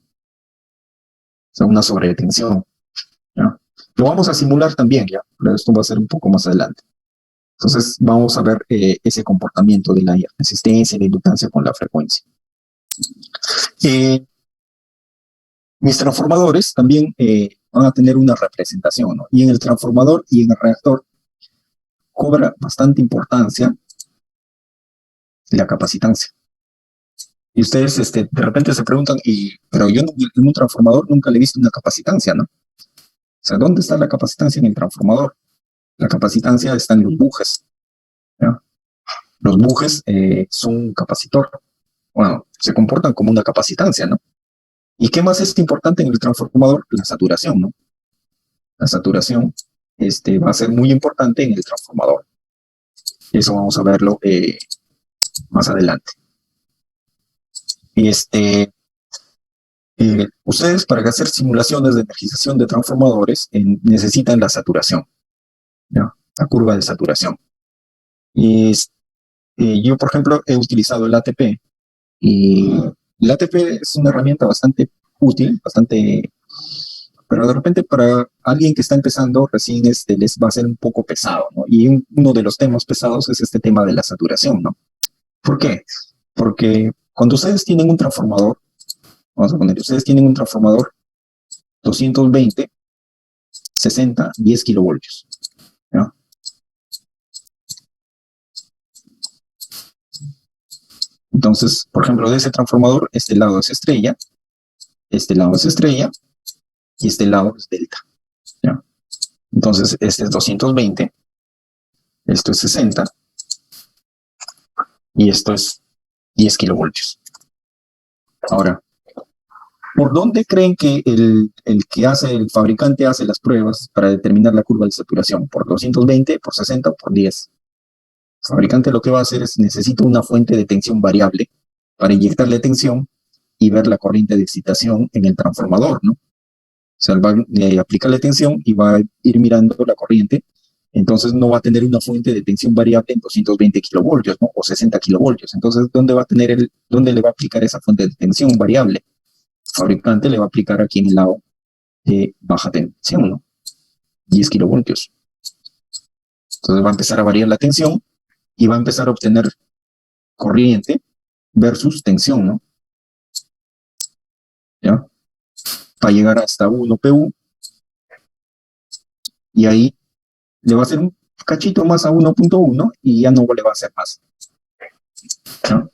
sea, una sobretensión, ¿ya? Lo vamos a simular también, ¿ya? Pero esto va a ser un poco más adelante. Entonces, vamos a ver ese comportamiento de la resistencia y la inductancia con la frecuencia. Mis transformadores también van a tener una representación, ¿no? Y en el transformador y en el reactor cobra bastante importancia la capacitancia. Y ustedes de repente se preguntan, pero yo en un transformador nunca le he visto una capacitancia, ¿no? O sea, ¿dónde está la capacitancia en el transformador? La capacitancia está en los bujes, ¿ya? Los bujes son un capacitor. Bueno, se comportan como una capacitancia, ¿no? ¿Y qué más es importante en el transformador? La saturación, ¿no? La saturación va a ser muy importante en el transformador. Eso vamos a verlo más adelante. Ustedes para hacer simulaciones de energización de transformadores necesitan la saturación, ¿ya? La curva de saturación. Yo, por ejemplo, he utilizado el ATP y el ATP es una herramienta bastante útil, pero de repente para alguien que está empezando recién les va a ser un poco pesado, ¿no? Y uno de los temas pesados es este tema de la saturación, ¿no? ¿Por qué? Porque cuando ustedes tienen un transformador, vamos a poner, ustedes tienen un transformador 220, 60, 10 kilovoltios, ¿no? Entonces, por ejemplo, de ese transformador, este lado es estrella, este lado es estrella y este lado es delta, ¿ya? Entonces, este es 220, esto es 60 y esto es 10 kilovoltios. Ahora, ¿por dónde creen que el fabricante hace las pruebas para determinar la curva de saturación? ¿Por 220, por 60 o por 10? El fabricante lo que va a hacer es necesita una fuente de tensión variable para inyectarle tensión y ver la corriente de excitación en el transformador, ¿no? O sea, va a aplicarle tensión y va a ir mirando la corriente. Entonces no va a tener una fuente de tensión variable en 220 kilovoltios, ¿no? O 60 kilovoltios. Entonces, ¿dónde le va a aplicar esa fuente de tensión variable? El fabricante le va a aplicar aquí en el lado de baja tensión, ¿no? 10 kilovoltios. Entonces va a empezar a variar la tensión y va a empezar a obtener corriente versus tensión, ¿no? ¿Ya? Va a llegar hasta 1 PU y ahí le va a hacer un cachito más a 1.1 y ya no le va a hacer más, ¿no?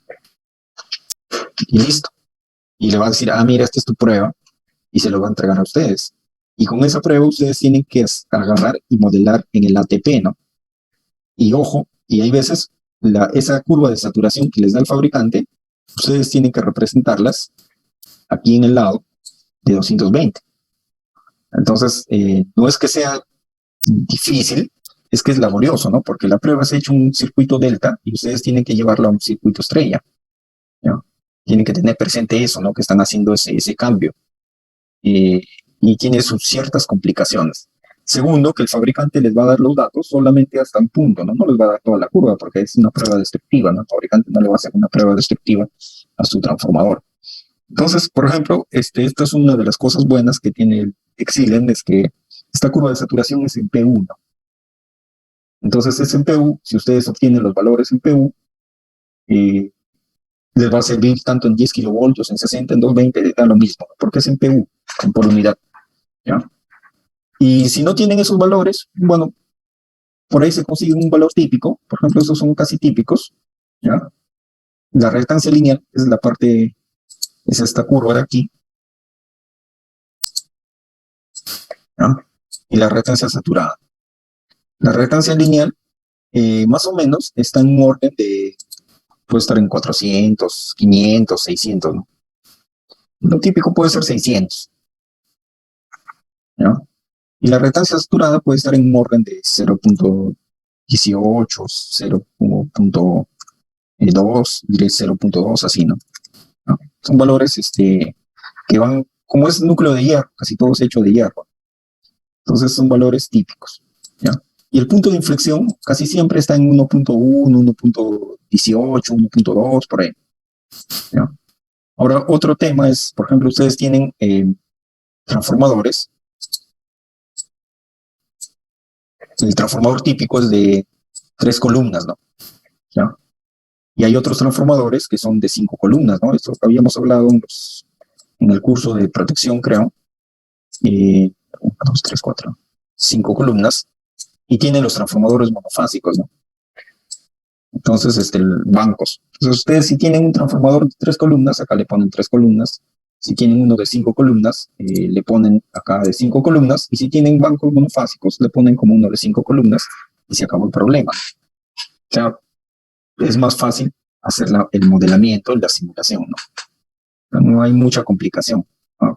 Y listo. Y le va a decir, mira, esta es tu prueba y se lo va a entregar a ustedes. Y con esa prueba ustedes tienen que agarrar y modelar en el ATP, ¿no? Y ojo, y hay veces esa curva de saturación que les da el fabricante, ustedes tienen que representarlas aquí en el lado de 220. Entonces, no es que sea difícil, es que es laborioso, ¿no? Porque la prueba se ha hecho un circuito delta y ustedes tienen que llevarlo a un circuito estrella, ¿no? Tienen que tener presente eso, ¿no? Que están haciendo ese cambio. Y tiene sus ciertas complicaciones. Segundo, que el fabricante les va a dar los datos solamente hasta un punto, ¿no? No les va a dar toda la curva porque es una prueba destructiva, ¿no? El fabricante no le va a hacer una prueba destructiva a su transformador. Entonces, por ejemplo, esta es una de las cosas buenas que tiene el Exilent, es que esta curva de saturación es en P1. Entonces, es en PU, si ustedes obtienen los valores en PU, les va a servir tanto en 10 kilovoltios, en 60, en 220, da lo mismo, porque es en PU, por unidad, ¿ya? Y si no tienen esos valores, bueno, por ahí se consigue un valor típico, por ejemplo, estos son casi típicos, ¿ya? La reactancia lineal es la parte, es esta curva de aquí, ¿ya? Y la reactancia saturada. La reactancia lineal, más o menos, está en un orden de, puede estar en 400, 500, 600, ¿no? Lo típico puede ser 600, ¿ya? Y la reactancia saturada puede estar en un orden de 0.18, 0.2, 0.2, así, ¿no? Son valores que van, como es núcleo de hierro, casi todo es hecho de hierro. Entonces son valores típicos, ¿ya? Y el punto de inflexión casi siempre está en 1.1, 1.18, 1.2, por ahí. ¿Ya? Ahora, otro tema es, por ejemplo, ustedes tienen transformadores. El transformador típico es de 3 columnas, ¿no? ¿Ya? Y hay otros transformadores que son de 5 columnas, ¿no? Esto habíamos hablado en el curso de protección, creo. 1, 2, 3, 4, 5 columnas. Y tienen los transformadores monofásicos, ¿no? Entonces, bancos. Entonces, ustedes si tienen un transformador de 3 columnas, acá le ponen 3 columnas. Si tienen uno de 5 columnas, le ponen acá de 5 columnas. Y si tienen bancos monofásicos, le ponen como uno de 5 columnas y se acabó el problema. O sea, es más fácil hacer el modelamiento y la simulación, ¿no? No hay mucha complicación.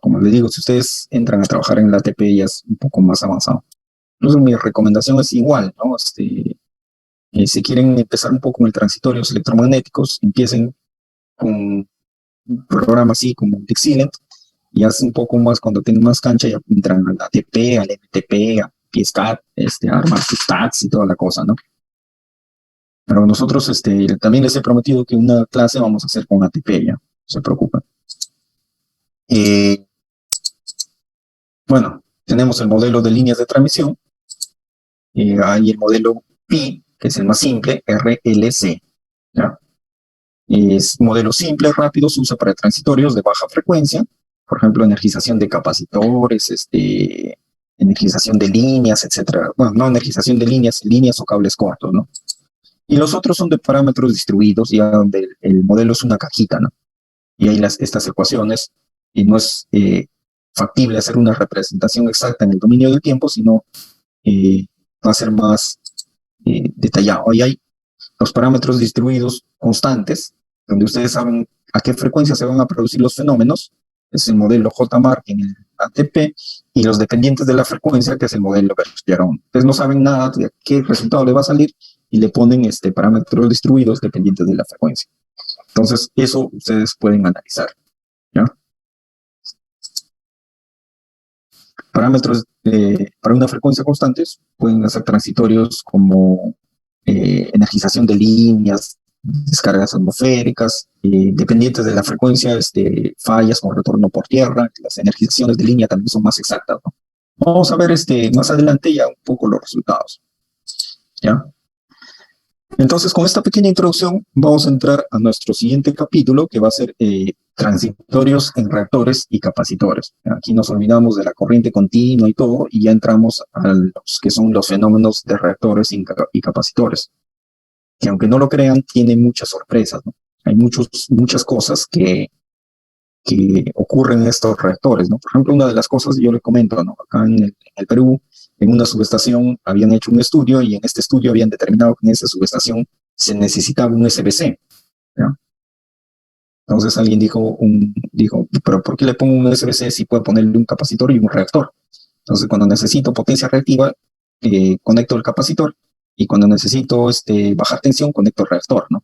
Como les digo, si ustedes entran a trabajar en la ATP ya es un poco más avanzado. Entonces mi recomendación es igual, ¿no? Si quieren empezar un poco con el transitorios electromagnéticos, empiecen con un programa así como Dixilent, y hacen un poco más cuando tengan más cancha, ya entran al ATP, al MTP, a PSCAT, armar sus stats y toda la cosa, ¿no? Pero nosotros también les he prometido que una clase vamos a hacer con ATP, ya, no se preocupen. Bueno, tenemos el modelo de líneas de transmisión, hay el modelo PI, que es el más simple, RLC, ¿ya? Es modelo simple, rápido, se usa para transitorios de baja frecuencia, por ejemplo, energización de capacitores, energización de líneas, etcétera. Bueno, no energización de líneas o cables cortos, ¿no? Y los otros son de parámetros distribuidos, ya donde el modelo es una cajita, ¿no? Y hay estas ecuaciones, y no es factible hacer una representación exacta en el dominio del tiempo, sino va a ser más detallado. Ahí hay los parámetros distribuidos constantes, donde ustedes saben a qué frecuencia se van a producir los fenómenos, es el modelo JMAR en el ATP, y los dependientes de la frecuencia, que es el modelo Bergeron. Ustedes no saben nada de qué resultado le va a salir y le ponen parámetros distribuidos dependientes de la frecuencia. Entonces, eso ustedes pueden analizar, ¿ya? Parámetros para una frecuencia constante pueden hacer transitorios como energización de líneas, descargas atmosféricas, dependientes de la frecuencia, fallas con retorno por tierra. Las energizaciones de línea también son más exactas, ¿no? Vamos a ver más adelante ya un poco los resultados, ¿ya? Entonces, con esta pequeña introducción, vamos a entrar a nuestro siguiente capítulo, que va a ser transitorios en reactores y capacitores. Aquí nos olvidamos de la corriente continua y todo, y ya entramos a los que son los fenómenos de reactores y capacitores, que aunque no lo crean, tiene muchas sorpresas, ¿no? Hay muchas cosas que ocurren en estos reactores, ¿no? Por ejemplo, una de las cosas, yo les comento, ¿no? Acá en el Perú, en una subestación habían hecho un estudio, y en este estudio habían determinado que en esa subestación se necesitaba un SBC, ¿ya? Entonces alguien dijo, pero ¿por qué le pongo un SBC si puedo ponerle un capacitor y un reactor? Entonces cuando necesito potencia reactiva, conecto el capacitor, y cuando necesito bajar tensión, conecto el reactor, ¿no?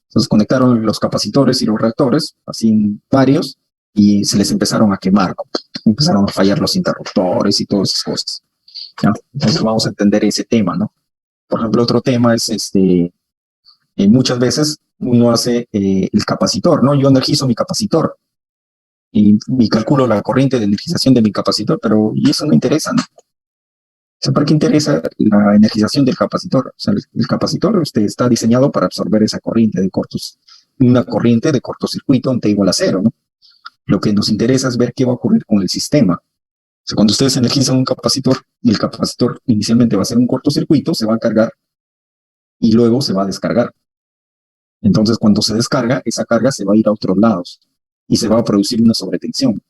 Entonces conectaron los capacitores y los reactores, así varios, y se les empezaron a quemar, ¿no? Empezaron a fallar los interruptores y todas esas cosas, ¿ya? Entonces vamos a entender ese tema, ¿no? Por ejemplo, otro tema es muchas veces uno hace el capacitor, ¿no? Yo energizo mi capacitor y calculo la corriente de energización de mi capacitor, pero y eso no interesa, ¿no? O sea, ¿para qué interesa la energización del capacitor? O sea, el capacitor está diseñado para absorber esa corriente una corriente de cortocircuito en T igual a 0, ¿no? Lo que nos interesa es ver qué va a ocurrir con el sistema. O sea, cuando ustedes energizan un capacitor, y el capacitor inicialmente va a ser un cortocircuito, se va a cargar y luego se va a descargar. Entonces, cuando se descarga, esa carga se va a ir a otros lados y se va a producir una sobretensión.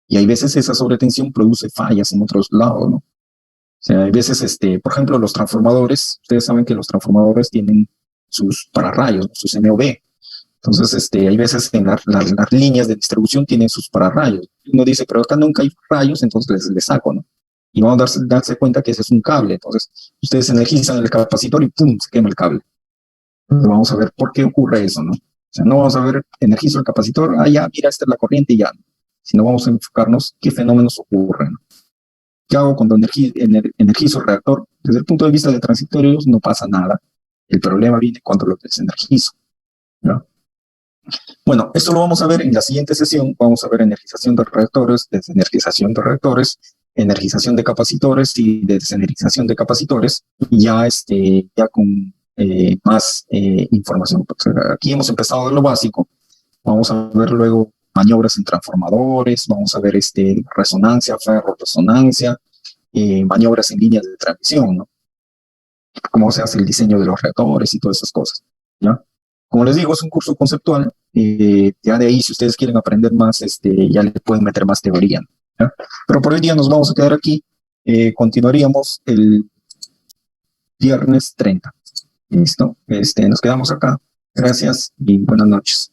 Y hay veces esa sobretensión produce fallas en otros lados, ¿no? O sea, hay veces, por ejemplo, los transformadores, ustedes saben que los transformadores tienen sus pararrayos, sus MOV. Entonces, hay veces en las líneas de distribución tienen sus pararrayos. Uno dice, pero acá nunca hay rayos, entonces les saco, ¿no? Y vamos a darse cuenta que ese es un cable. Entonces, ustedes energizan el capacitor y ¡pum!, se quema el cable. Entonces, vamos a ver por qué ocurre eso, ¿no? O sea, no vamos a ver, energizo el capacitor, ya, mira, esta es la corriente y ya. Sino vamos a enfocarnos qué fenómenos ocurren. ¿Qué hago cuando energizo el reactor? Desde el punto de vista de transitorios no pasa nada. El problema viene cuando lo desenergizo, ¿no? Bueno, esto lo vamos a ver en la siguiente sesión. Vamos a ver energización de reactores, desenergización de reactores, energización de capacitores y desenergización de capacitores, ya con más información. Pues, aquí hemos empezado de lo básico. Vamos a ver luego maniobras en transformadores, vamos a ver resonancia, ferro-resonancia, maniobras en líneas de transmisión, ¿no? Cómo se hace el diseño de los reactores y todas esas cosas, ¿ya? Como les digo, es un curso conceptual. Ya de ahí, si ustedes quieren aprender más, ya les pueden meter más teoría, ¿ya? Pero por hoy día nos vamos a quedar aquí. Continuaríamos el viernes 30. ¿Listo? Nos quedamos acá. Gracias y buenas noches.